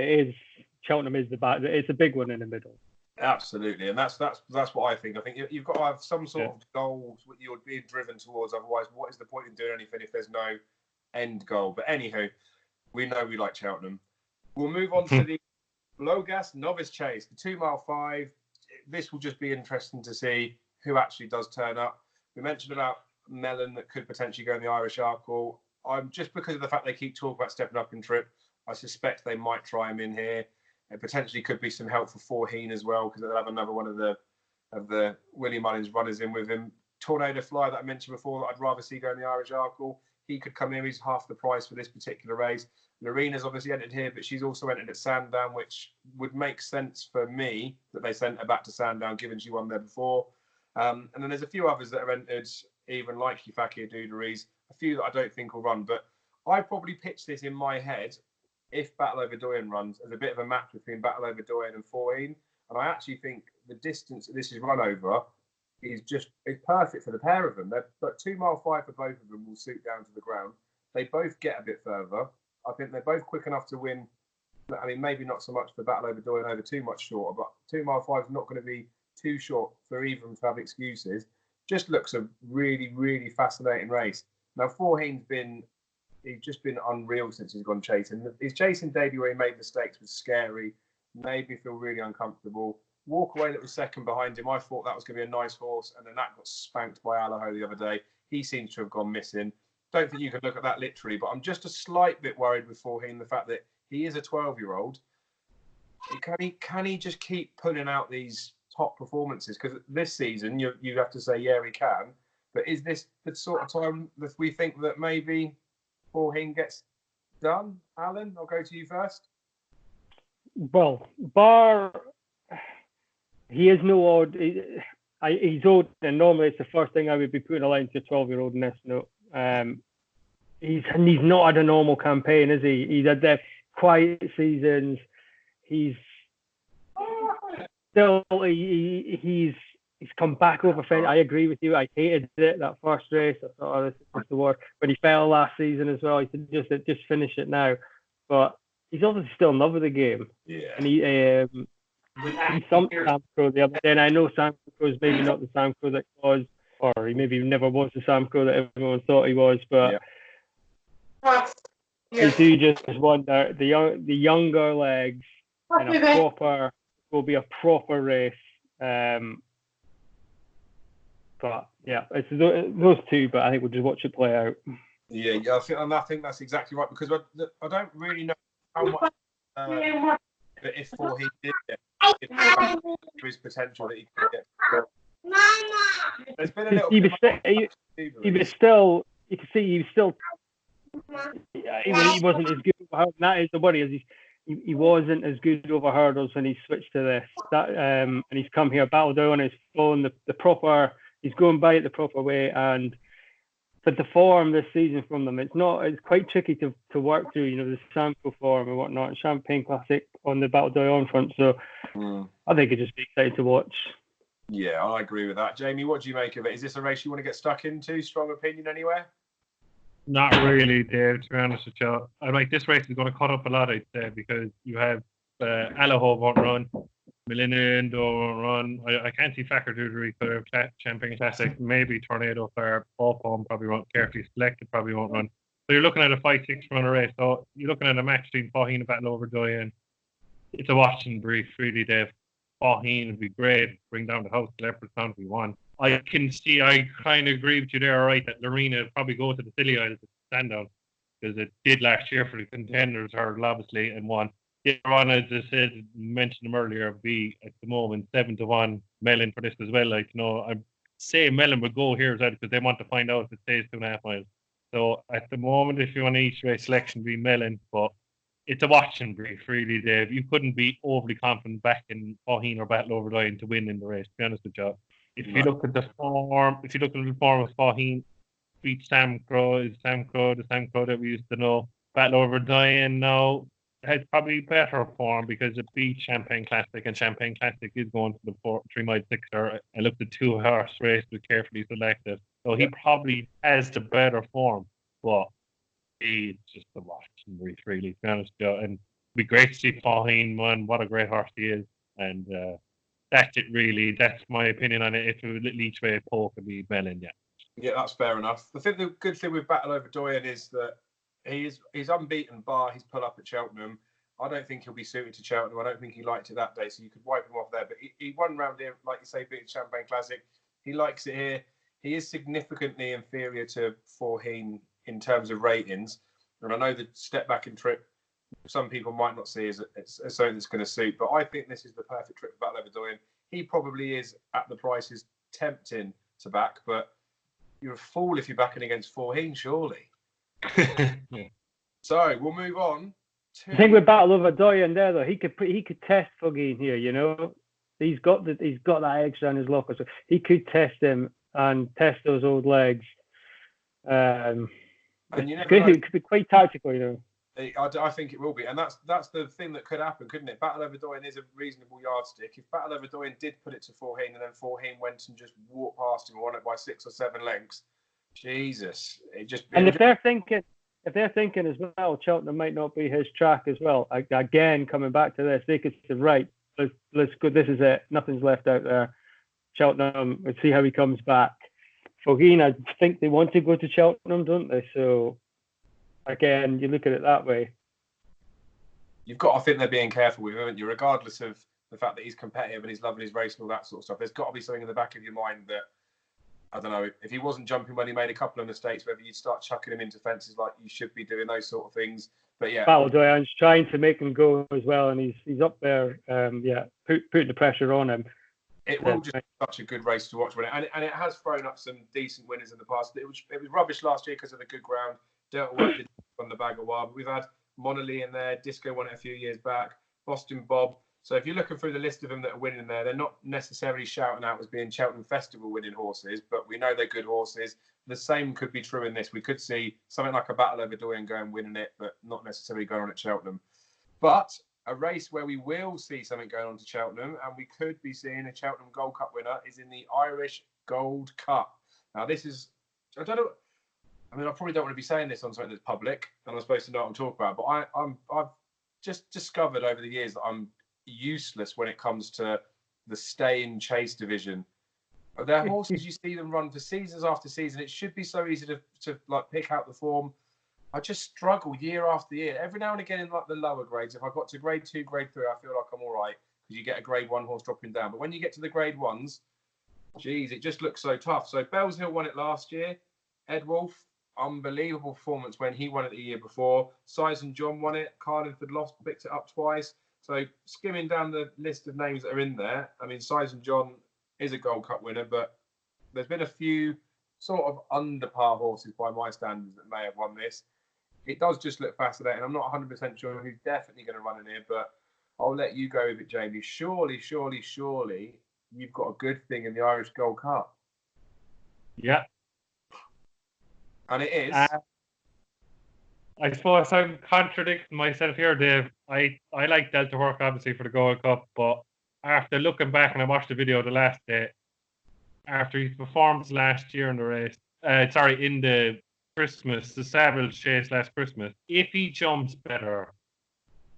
Cheltenham is it's a big one in the middle. Absolutely, and that's what I think. I think you've got to have some sort of goals that you're being driven towards. Otherwise, what is the point in doing anything if there's no end goal? But anywho, we know we like Cheltenham. We'll move on to the low gas novice chase, the 2 mile 5. This will just be interesting to see who actually does turn up. We mentioned about Mellon that could potentially go in the Irish Arkle. I'm just because of the fact they keep talking about stepping up in trip, I suspect they might try him in here. It potentially could be some help for Forheen as well, because they'll have another one of the Willie Mullins runners in with him. Tornado Fly that I mentioned before, that I'd rather see go in the Irish Arkle. He could come in. He's half the price for this particular race. Lorena's obviously entered here, but she's also entered at Sandown, which would make sense for me that they sent her back to Sandown, given she won there before. And then there's a few others that are entered, even like Fakir Duderies, a few that I don't think will run. But I probably pitched this in my head, if Battle Over Doyen runs, as a bit of a match between Battle Over Doyen and Forheen. And I actually think the distance that this is run over is perfect for the pair of them. But 2 mile 5 for both of them will suit down to the ground. They both get a bit further. I think they're both quick enough to win. I mean, maybe not so much the battle over Doyle over too much shorter, but 2 mile 5 is not going to be too short for either of them to have excuses. Just looks a really, really fascinating race. Now, he's just been unreal since he's gone chasing. His chasing debut where he made mistakes was scary, made me feel really uncomfortable. Walk away that was second behind him. I thought that was going to be a nice horse, and then that got spanked by Allaho the other day. He seems to have gone missing. Don't think you can look at that literally, but I'm just a slight bit worried with Forheen, the fact that he is a 12-year-old. Can he just keep pulling out these top performances? Because this season, you have to say, yeah, he can. But is this the sort of time that we think that maybe Forheen gets done? Alan, I'll go to you first. Well, he is no odd. He's old, and normally it's the first thing I would be putting a line to a 12-year-old in this note. He's not had a normal campaign, is he? He's had the quiet seasons. He's still he's come back over fence. I agree with you. I hated it that first race. I thought, oh, this is just the worst. When he fell last season as well, he said just finish it now. But he's obviously still in love with the game. Yeah. And he thumped Sam Crow the other day. And I know Sam Crow is maybe not the Sam Crow that he was, or he maybe never was the Sam Crow that everyone thought he was. But I do just wonder the younger legs in a proper will be a proper race. But yeah, it's those two. But I think we'll just watch it play out. Yeah, I think that's exactly right, because I don't really know how much. But if Forheen did get his potential that he could get. There's been a little. He was still. You can see he was still. He wasn't as good over hurdles. That is the worry. Is he wasn't as good over hurdles when he switched to this. And he's come here, battled out on his phone, the proper. He's going by it the proper way, and but the form this season from them, it's quite tricky to work through. You know, the sample form and whatnot, and Champagne Classic on the Battle d'Oyon front. So I think it'd just be exciting to watch. Yeah, I agree with that. Jamie, what do you make of it? Is this a race you want to get stuck into? Strong opinion anywhere? Not really, Dave, to be honest with you. I like this race is going to cut up a lot, I'd say, because you have Allaho won't run, Millennium won't run. I can't see Factor Dudery for Champagne Classic. Maybe Tornado Fair, Ball Form probably won't. Carefully Selected probably won't run. So you're looking at a 5-6 runner race. So you're looking at a match between Forheen and Battle Over Doyen. It's a watching brief, really, Dave. Forheen would be great. Bring down the house to Leopard Sound if we want. I kind of agree with you there, right, that Lorena would probably go to the Silly Isles to stand down, because it did last year for the contenders, hurdle, obviously, and won. The other one, as I said, mentioned them earlier, be at the moment 7-1 Mellon for this as well. Like, you know, I'd say Mellon would go here because they want to find out if it stays 2.5 miles. So at the moment, if you want each race selection, be Mellon, but it's a watching brief, really, Dave. You couldn't be overly confident back in Forheen or Battle Over Doyen to win in the race, to be honest with you. If you look at the form, of Forheen, beat Sam Crow, is Sam Crow the Sam Crow that we used to know. Battle Over Doyen now has probably better form because it beat Champagne Classic, and Champagne Classic is going to the 3 mile sixer. I looked at 2-horse race with carefully selected, so he probably has the better form, but he's just a watching brief, really, to be honest with you. And it'd be great to see Forheen win. What a great horse he is, and that's it, really. That's my opinion on it. If it was each way, Paul could be Mellon, yeah. Yeah, that's fair enough. The good thing with Battle Over Doyen is that he's unbeaten bar his pull up at Cheltenham. I don't think he'll be suited to Cheltenham. I don't think he liked it that day, so you could wipe him off there. But he won round here, like you say, beating Champagne Classic. He likes it here. He is significantly inferior to Forheen in terms of ratings. And I know the step back and trip, some people might not see as something that's going to suit, but I think this is the perfect trip for Battle Over Doyen. He probably is at the prices tempting to back, but you're a fool if you're backing against Forheen, surely. Yeah. So we'll move on. I think with Battle Over Doyen there, though, he could test Forheen here. You know, he's got that extra on his locker, so he could test him and test those old legs. And it could be quite tactical, you know. I think it will be, and that's the thing that could happen, couldn't it? Battle Over Doyen is a reasonable yardstick. If Battle Over Doyen did put it to Forheen, and then Forheen went and just walked past him, won it by 6 or 7 lengths, Jesus, it just. And if they're thinking if they're thinking as well, Cheltenham might not be his track as well. Again, coming back to this, they could say, right, let's go. This is it. Nothing's left out there. Cheltenham. Let's see how he comes back. Fogeen, I think they want to go to Cheltenham, don't they? So again, you look at it that way. You've got to think they're being careful with him, haven't you? Regardless of the fact that he's competitive and he's loving his race and all that sort of stuff, there's got to be something in the back of your mind that, I don't know, if he wasn't jumping when he made a couple of mistakes, whether you'd start chucking him into fences like you should be doing, those sort of things. But yeah, Battle Doyan's trying to make him go as well, and he's up there, putting the pressure on him. It will just be such a good race to watch, and it has thrown up some decent winners in the past. It was rubbish last year because of the good ground. Delta Work did on the bag a while, but we've had Monolly in there, Disco won it a few years back, Boston Bob. So if you're looking through the list of them that are winning there, they're not necessarily shouting out as being Cheltenham Festival winning horses, but we know they're good horses. The same could be true in this. We could see something like a Battle Over Doyen going winning it, but not necessarily going on at Cheltenham. But a race where we will see something going on to Cheltenham, and we could be seeing a Cheltenham Gold Cup winner, is in the Irish Gold Cup. Now, this is, I don't know, I mean, I probably don't want to be saying this on something that's public, and I'm supposed to know what I'm talking about, but I've just discovered over the years that I'm useless when it comes to the stay and chase division. They're horses you see them run for seasons after season. It should be so easy to like pick out the form. I just struggle year after year. Every now and again in like the lower grades, if I got to grade 2, grade 3, I feel like I'm all right because you get a grade 1 horse dropping down. But when you get to the grade 1s, geez, it just looks so tough. So Bells Hill won it last year. Ed Wolf, unbelievable performance when he won it the year before. Size and John won it. Carlingford Lost picked it up twice. So skimming down the list of names that are in there, I mean, Size and John is a Gold Cup winner, but there's been a few sort of under par horses by my standards that may have won this. It does just look fascinating. I'm not 100% sure who's definitely going to run in here, but I'll let you go with it, Jamie. Surely, you've got a good thing in the Irish Gold Cup. Yeah. And it is. I suppose I'm contradicting myself here, Dave. I like Delta Work, obviously, for the Gold Cup, but after looking back, and I watched the video the last day, after his performance last year in the race, in the Christmas, the Savage Chase last Christmas, if he jumps better,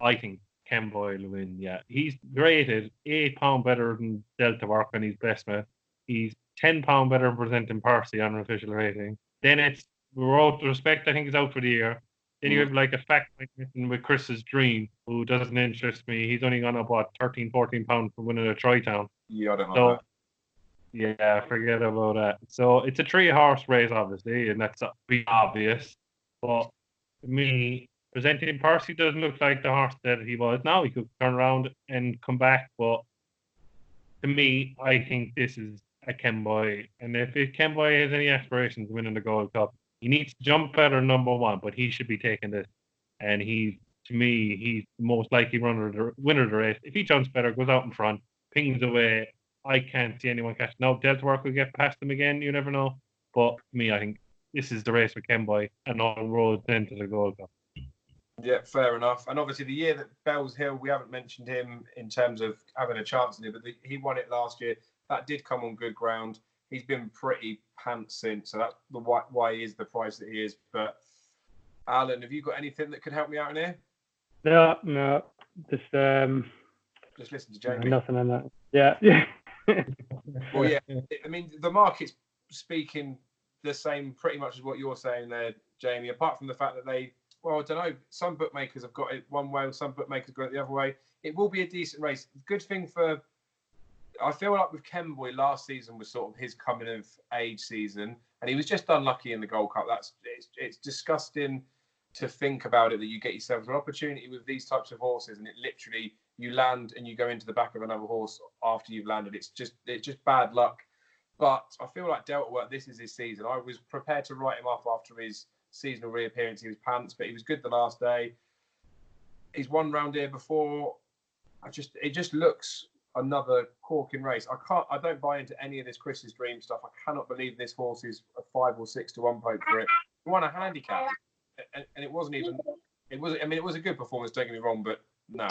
I think Ken Boyle will win. Yeah, he's rated £8 better than Delta Work on his best bet. He's £10 better than Presenting Percy on an official rating. Then it's Road to Respect, I think, is out for the year. Then you have like a fact with Chris's Dream, who doesn't interest me. He's only gone up, £13, £14 for winning a Tri-Town. Yeah, I don't like that. Yeah, forget about that. So it's a 3-horse race, obviously, and that's obvious. But to me, Presenting Percy doesn't look like the horse that he was. Now he could turn around and come back, but to me, I think this is a Ken Boy. And if Ken Boy has any aspirations of winning the Gold Cup, he needs to jump better than number 1, but he should be taking this. And he's the most likely winner of the race. If he jumps better, goes out in front, pings away, I can't see anyone catching. Now, Delta Work will get past him again, you never know. But to me, I think this is the race with Ken Boy and on road then to the Gold Cup. Yeah, fair enough. And obviously the year that Bells Hill, we haven't mentioned him in terms of having a chance in it, but he won it last year. That did come on good ground. He's been pretty pants since, so that's why he is the price that he is. But Alan, have you got anything that could help me out in here? No, just listen to Jamie. Nothing on that. Yeah. Well, yeah. I mean, the market's speaking the same pretty much as what you're saying there, Jamie. Apart from the fact that I don't know. Some bookmakers have got it one way, some bookmakers got it the other way. It will be a decent race. Good thing I feel like with Ken Boy, last season was sort of his coming of age season, and he was just unlucky in the Gold Cup. It's disgusting to think about it, that you get yourself an opportunity with these types of horses, and it literally, you land and you go into the back of another horse after you've landed. It's just bad luck. But I feel like Delta Work, this is his season. I was prepared to write him off after his seasonal reappearance. He was pants, but he was good the last day. He's won round here before. It just looks another corking race. I don't buy into any of this Chris's Dream stuff. I cannot believe this horse is a 5 or 6 to 1 poke for it. He won a handicap, and it wasn't even. It was a good performance. Don't get me wrong, but no,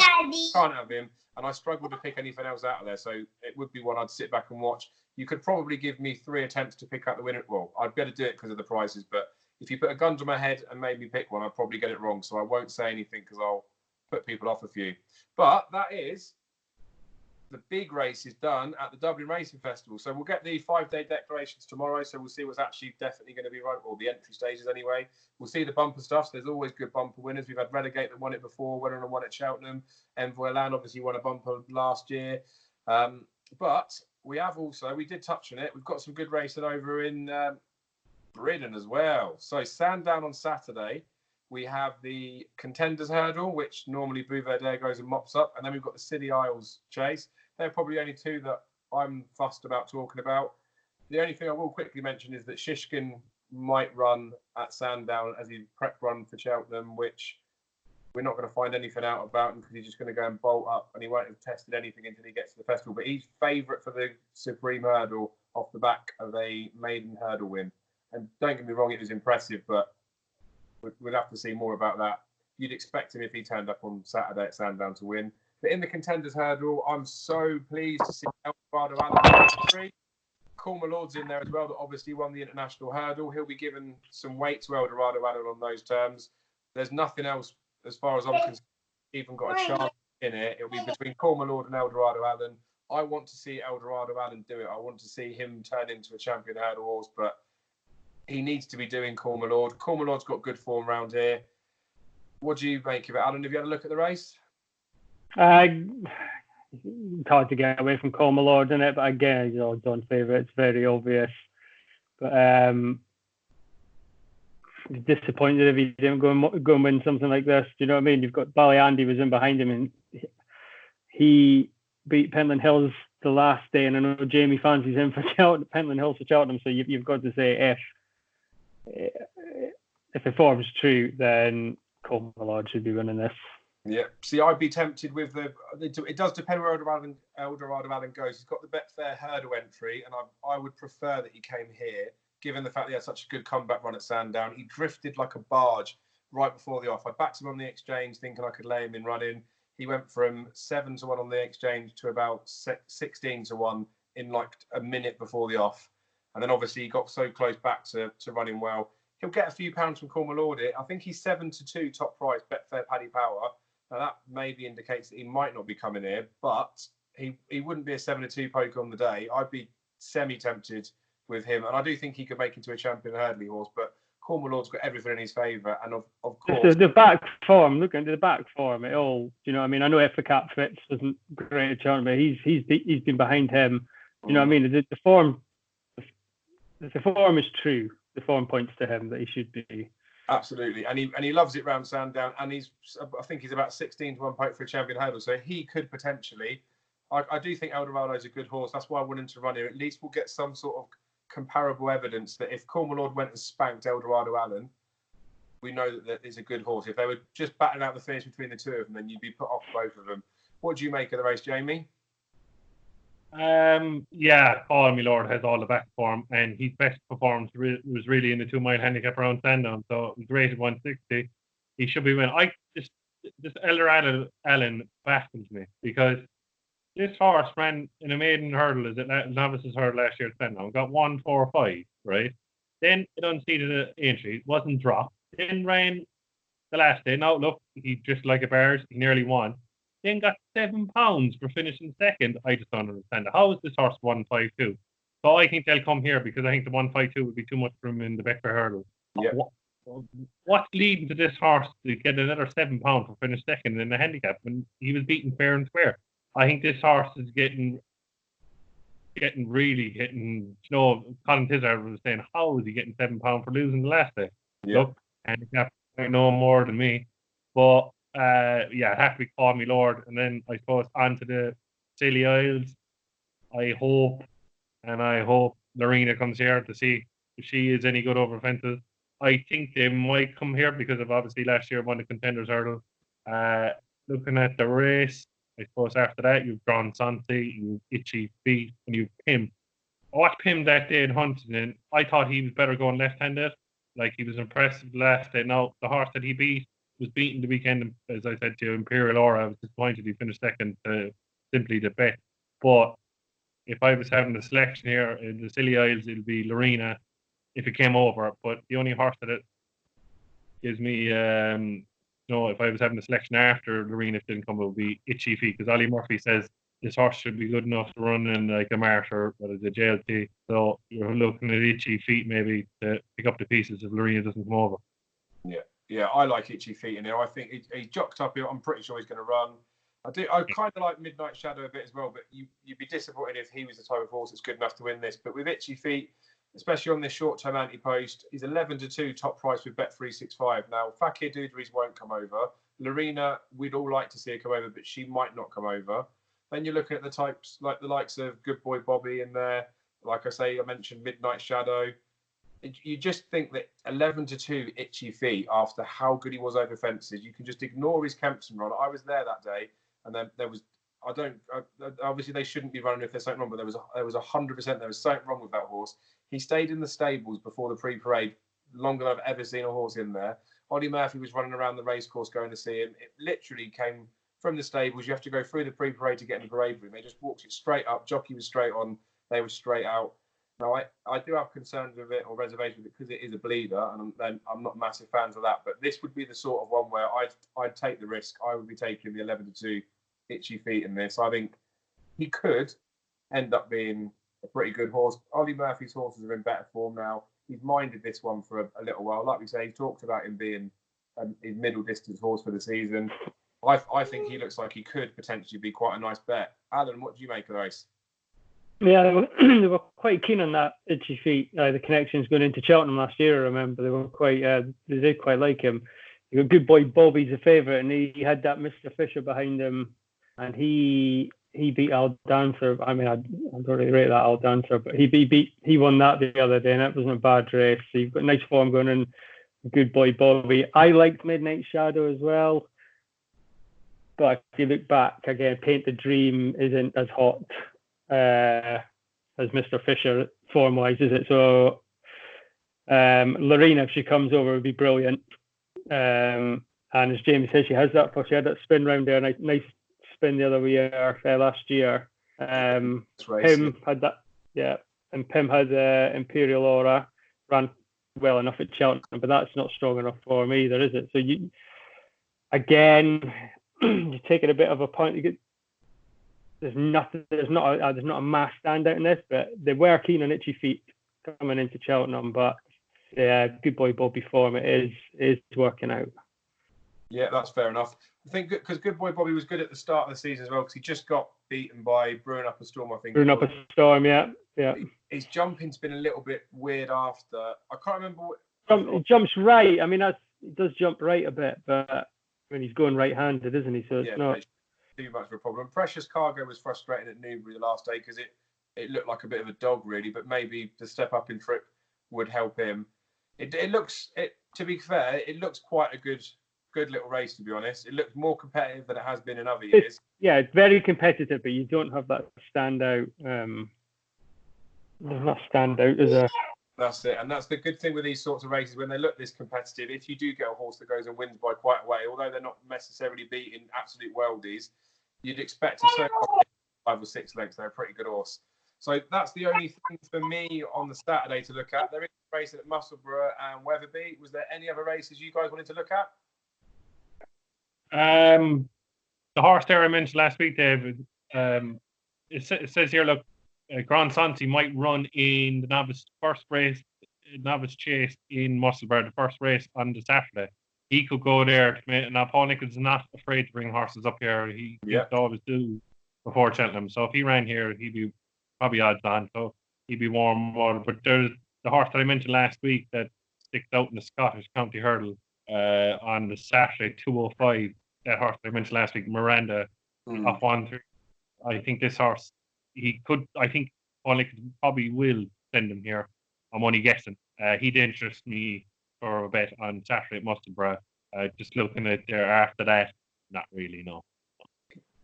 can't have him. And I struggled to pick anything else out of there, so it would be one I'd sit back and watch. You could probably give me 3 attempts to pick out the winner. Well, I'd better do it because of the prices, but if you put a gun to my head and made me pick one, I'd probably get it wrong. So I won't say anything because I'll put people off a few. But that is the big race is done at the Dublin Racing Festival. So we'll get the 5-day declarations tomorrow. So we'll see what's actually definitely going to be right, or the entry stages anyway. We'll see the bumper stuff. So there's always good bumper winners. We've had Relegate that won it before, went on and won at Cheltenham. Envoy Land obviously won a bumper last year. But we did touch on it. We've got some good racing over in Britain as well. So Sandown on Saturday. We have the Contenders hurdle, which normally Bouvet goes and mops up. And then we've got the City Isles chase. They're probably only two that I'm fussed about talking about. The only thing I will quickly mention is that Shishkin might run at Sandown as he prep run for Cheltenham, which we're not going to find anything out about him because he's just going to go and bolt up and he won't have tested anything until he gets to the festival. But he's favourite for the Supreme Hurdle off the back of a maiden hurdle win. And don't get me wrong, it was impressive, but we'll have to see more about that. You'd expect him if he turned up on Saturday at Sandown to win. But in the Contenders hurdle, I'm so pleased to see Eldorado Allen. Cool Lord's in there as well, that obviously won the international hurdle. He'll be given some weight to Eldorado Allen on those terms. There's nothing else, as far as I'm concerned, even got a chance in it. It'll be between Cool Lord and Eldorado Allen. I want to see Eldorado Allen do it. I want to see him turn into a champion hurdle horse, but he needs to be doing Cool Lord. Cool Lord's got good form around here. What do you make of it, Alan? Have you had a look at the race? It's hard to get away from Cool Lord in it, but again, John's favourite. It's very obvious. But disappointed if he didn't go and win something like this. Do you know what I mean? You've got Ballyandy was in behind him, and he beat Pentland Hills the last day, and I know Jamie fancies him for Pentland Hills for Cheltenham. So you've got to say if the form's true, then Cool Lord should be winning this. Yeah. See, I'd be tempted with it does depend where Eldorado Allen goes. He's got the Betfair hurdle entry, and I would prefer that he came here, given the fact that he had such a good comeback run at Sandown. He drifted like a barge right before the off. I backed him on the exchange, thinking I could lay him in running. He went from 7-1 on the exchange to about 16-1 in like a minute before the off. And then obviously he got so close back to running well. He'll get a few pounds from Cornwall Audit. I think he's 7-2 top price, Betfair Paddy Power. Now that maybe indicates that he might not be coming here, but he wouldn't be a 7-2 poker on the day. I'd be semi-tempted with him. And I do think he could make into a champion hurdley horse, but Cornwall Lord's got everything in his favour. And of course... The back form, look into the back form, it all, do you know what I mean? I know Epicap Fitz wasn't great at Cheltenham, but he's been behind him. You know what I mean? The form is true. The form points to him that he should be. Absolutely, and he loves it round Sandown, and I think he's about 16-1 poke for a champion hurdle, so he could potentially. I do think Eldorado's a good horse. That's why I want him to run here. At least we'll get some sort of comparable evidence that if Cornwall Lord went and spanked Eldorado Allen, we know that it's a good horse. If they were just battling out the finish between the two of them, then you'd be put off both of them. What do you make of the race, Jamie? Paul Lord has all the back form, and his best performance was really in the 2 mile handicap around Sandown. So it was rated 160. He should be winning. This Eldorado Allen baffles me because this horse ran in a maiden hurdle as a novice's hurdle last year at Sandown. Got 1-4-5, right? Then it unseated an entry, wasn't dropped. Then ran the last day. Now look, he just like a bears, he nearly won. Then got £7 for finishing second. I just don't understand it. How is this horse 152? So I think they'll come here because I think the 152 would be too much for him in the Betfair hurdle. Yeah. What's leading to this horse to get another £7 for finish second in the handicap when he was beaten fair and square? I think this horse is getting really hitting. You know, Colin Tizard was saying, how is he getting £7 for losing the last day? Yeah. Look, handicap, I know more than me, but. It has to be Call Me Lord, and then I suppose on to the Scilly Isles. I hope Lorena comes here to see if she is any good over fences. I think they might come here because of obviously last year won the Contenders hurdle. Looking at the race, I suppose after that you've Drawn Santi, you've Itchy Feet, and you've Pim. I watched Pim that day in Huntington. I thought he was better going left-handed. Like he was impressive last day. Now the horse that he beat was beaten the weekend, as I said to you, Imperial Aura. I was disappointed he finished second to Simply the Bet. But if I was having a selection here in the Scilly Isles, it'll be Lorena if it came over. But the only horse that gives me, if I was having a selection after Lorena didn't come, it would be Itchy Feet, because Ollie Murphy says this horse should be good enough to run in like a Mart or the JLT. So you're looking at Itchy Feet maybe to pick up the pieces if Lorena doesn't come over. Yeah, I like Itchy Feet in here. I think he's jocked up here. I'm pretty sure he's going to run. I kind of like Midnight Shadow a bit as well, but you'd be disappointed if he was the type of horse that's good enough to win this. But with Itchy Feet, especially on this short-term anti-post, he's 11-2 top price with Bet365. Now, Fakir Doudries won't come over. Lorena, we'd all like to see her come over, but she might not come over. Then you're looking at the types like the likes of Good Boy Bobby in there. Like I mentioned Midnight Shadow. You just think that 11-2 Itchy Feet, after how good he was over fences, you can just ignore his Kempton run. I was there that day, and then there was, obviously they shouldn't be running if there's something wrong, but there was 100%, there was something wrong with that horse. He stayed in the stables before the pre-parade longer than I've ever seen a horse in there. Ollie Murphy was running around the racecourse going to see him. It literally came from the stables. You have to go through the pre-parade to get in the parade room. They just walked it straight up. Jockey was straight on. They were straight out. Now, I do have concerns with it or reservations with it because it is a bleeder, and I'm not massive fans of that. But this would be the sort of one where I'd take the risk. I would be taking the 11-2 Itchy Feet in this. I think he could end up being a pretty good horse. Ollie Murphy's horses are in better form now. He's minded this one for a little while. Like we say, he talked about him being his middle distance horse for the season. I think he looks like he could potentially be quite a nice bet. Alan, what do you make of the race? Yeah, they were quite keen on that Itchy Feet. The connections going into Cheltenham last year, I remember. They were quite, they did quite like him. You got Good Boy Bobby's a favourite, and he had that Mr. Fisher behind him, and he beat Al Dancer. I mean, I don't really rate that Al Dancer, but he won that the other day, and that wasn't a bad race. So you've got nice form going in. Good Boy Bobby. I liked Midnight Shadow as well, but if you look back again, Paint the Dream isn't as hot as Mr. Fisher form-wise, is it? So Lorena, if she comes over, would be brilliant. And as Jamie says, she had that spin round there, nice spin the other year, last year. Pim had that, yeah, and Pim had Imperial Aura, ran well enough at Cheltenham, but that's not strong enough for him either, is it? So you again, you're taking a bit of a point. There's not a mass standout in this, but they were keen on Itchy Feet coming into Cheltenham. But yeah, Good Boy Bobby form is working out. Yeah, that's fair enough. I think because Good Boy Bobby was good at the start of the season as well, because he just got beaten by Brewing Up a Storm, I think. Brewing Up a Storm, yeah. His jumping's been a little bit weird after. I can't remember. He jumps right. I mean, he does jump right a bit, but when he's going right-handed, isn't he? So it's not too much of a problem. Precious Cargo was frustrating at Newbury the last day because it looked like a bit of a dog, really, but maybe the step up in trip would help him. To be fair, it looks quite a good little race, to be honest. It looks more competitive than it has been in other years. It's very competitive, but you don't have that standout. There's not standout, is there? That's it, and that's the good thing with these sorts of races when they look this competitive. If you do get a horse that goes and wins by quite a way, although they're not necessarily beating absolute worldies, you'd expect a certain 5 or 6 lengths. They're a pretty good horse. So that's the only thing for me on the Saturday to look at. There is a race at Musselburgh and Wetherby. Was there any other races you guys wanted to look at? The horse there I mentioned last week, David. It says here, look, Grand Santi might run in the novice chase in Musselburgh, the first race on the Saturday. He could go there. Now, Paul Nichols is not afraid to bring horses up here. He always do before Cheltenham. So if he ran here, he'd be probably odds on. So he'd be warm water. But there's the horse that I mentioned last week that sticks out in the Scottish County Hurdle on the Saturday, 2:05. That horse that I mentioned last week, Miranda, off 1-3. I think this horse, I think Paul Nichols probably will send him here on when he gets him. He'd interest me for a bet on Saturday at Musselburgh. Just looking at there after that, not really, no.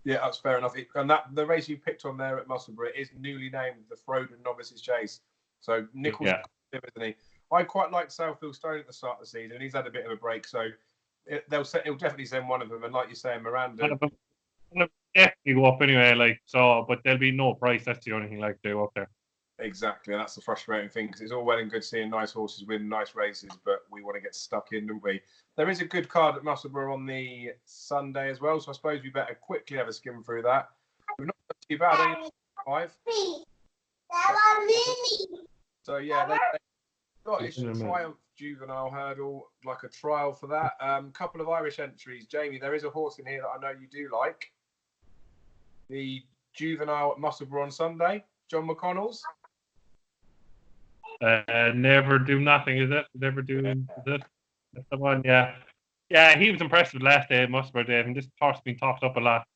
Yeah, that's fair enough. And the race you picked on there at Musselburgh is newly named the Frodon Novices Chase. So Nichols, isn't he? I quite liked Southfield Stone at the start of the season. He's had a bit of a break, so he'll definitely send one of them. And like you say, Miranda, definitely go up anyway. But there'll be no price. That's the only thing. They go up there. Exactly, that's the frustrating thing, because it's all well and good seeing nice horses win nice races, but we want to get stuck in, don't we? There is a good card at Musselburgh on the Sunday as well, so I suppose we better quickly have a skim through that. We've not got too bad, eh? 5. So yeah, they Scottish Triumph Juvenile Hurdle, like a trial for that. Couple of Irish entries. Jamie, there is a horse in here that I know you do like. The Juvenile at Musselburgh on Sunday, John McConnell's. Never do nothing, is it? Never do, is it? That's the one, yeah. Yeah, he was impressive last day at Musselburgh, Dave, and this horse has been talked up a lot.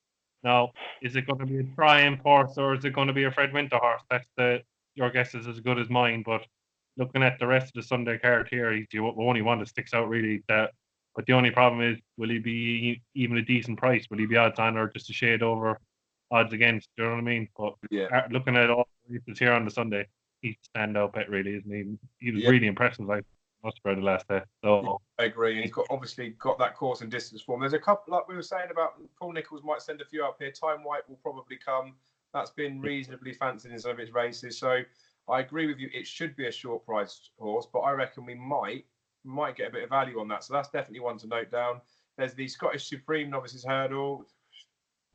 Now, is it going to be a Triumph horse or is it going to be a Fred Winter horse? Your guess is as good as mine, but looking at the rest of the Sunday card here, he's the only one that sticks out really. But the only problem is, will he be even a decent price? Will he be odds on or just a shade over odds against? Do you know what I mean? But yeah, looking at all the races here on the Sunday, he's a standout bet really, isn't he? He was really impressive, like Musselburgh the last day. So I agree, and he's obviously got that course and distance form. There's a couple, like we were saying about Paul Nicholls might send a few up here. Time White will probably come. That's been reasonably fancied in some of its races. So I agree with you. It should be a short priced horse, but I reckon we might get a bit of value on that. So that's definitely one to note down. There's the Scottish Supreme Novices Hurdle.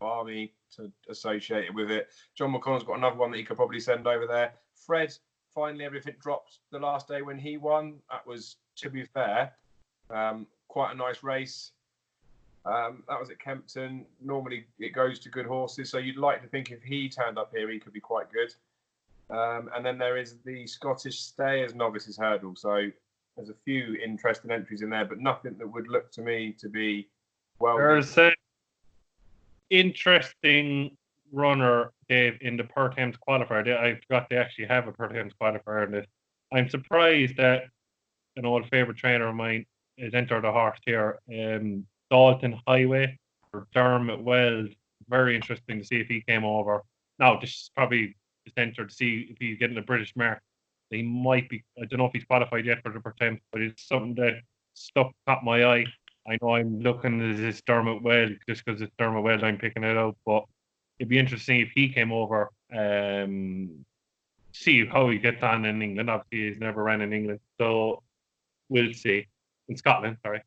Army to associate it with it. John McConnell's got another one that he could probably send over there. Fred, finally everything dropped the last day when he won. That was, to be fair, quite a nice race. That was at Kempton. Normally it goes to good horses, so you'd like to think if he turned up here, he could be quite good. And then there is the Scottish Stayers Novices Hurdle. So there's a few interesting entries in there, but nothing that would look to me to be well. There's an interesting runner, Dave, in the Per Thames qualifier. I forgot they actually have a Per Thames qualifier in this. I'm surprised that an old favourite trainer of mine has entered a horse here. Dalton Highway or Dermot Wells. Very interesting to see if he came over. Now, this is probably just entered to see if he's getting a British mark. He might be. I don't know if he's qualified yet for the Per Thames, but it's something that caught my eye. I know I'm looking at this Dermot Wells just because it's Dermot Wells. I'm picking it out, but it'd be interesting if he came over. See how he gets on in England. Obviously, he's never ran in England, so we'll see. In Scotland, sorry.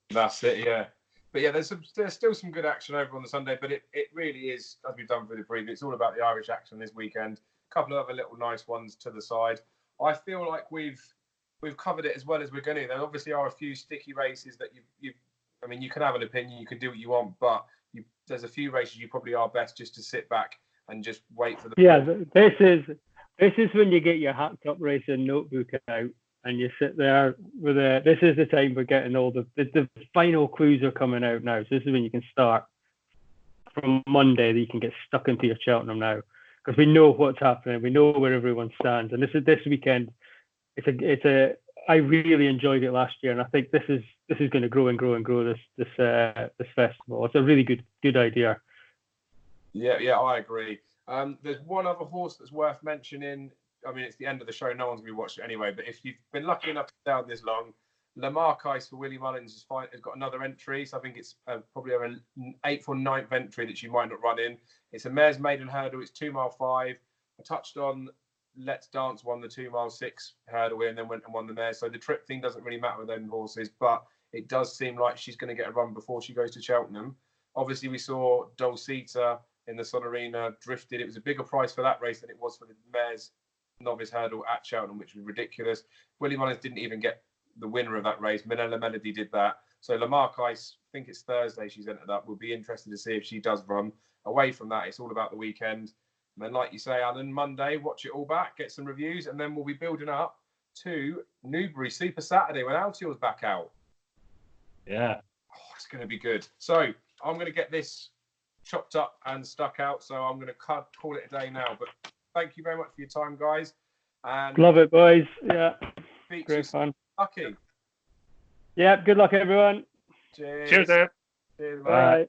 That's it, yeah. But yeah, there's still some good action over on the Sunday, but it really is, as we've done for the preview, it's all about the Irish action this weekend. A couple of other little nice ones to the side. I feel like we've covered it as well as we're going to. There obviously are a few sticky races that you I mean, you can have an opinion, you can do what you want, but there's a few races you probably are best just to sit back and just wait for the. Yeah, this is when you get your hacked up racing notebook out and you sit there with this is the time we're getting all the final clues are coming out now. So this is when you can start from Monday that you can get stuck into your Cheltenham now, because we know what's happening, we know where everyone stands, and this weekend. I really enjoyed it last year, and I think this is going to grow and grow and grow this festival. It's a really good idea. Yeah, I agree. There's one other horse that's worth mentioning. I mean, it's the end of the show. No one's going to be watching it anyway. But if you've been lucky enough to stay down this long, Lamarckis for Willie Mullins has got another entry. So I think it's probably an 8th or 9th entry that she might not run in. It's a mare's maiden hurdle. It's 2 mile 5. I touched on Let's Dance won the 2 mile 6 hurdle and then went and won the mare. So the trip thing doesn't really matter with them horses, but it does seem like she's going to get a run before she goes to Cheltenham. Obviously, we saw Dulcita in the Sun Arena drifted. It was a bigger price for that race than it was for the mare's novice hurdle at Cheltenham, which was ridiculous. Willie Mullins didn't even get the winner of that race. Minella Melody did that. So Lamarckis, I think it's Thursday she's entered up. We'll be interested to see if she does run. Away from that, it's all about the weekend. And then, like you say, Alan, Monday, watch it all back, get some reviews, and then we'll be building up to Newbury Super Saturday when Altior's back out. Yeah. Oh, it's going to be good. So I'm going to get this chopped up and stuck out. So I'm going to call it a day now. But thank you very much for your time, guys. And love it, boys. Yeah. Great fun. Lucky. Yeah. Good luck, everyone. Cheers. Cheers, Dave. Cheers, bye.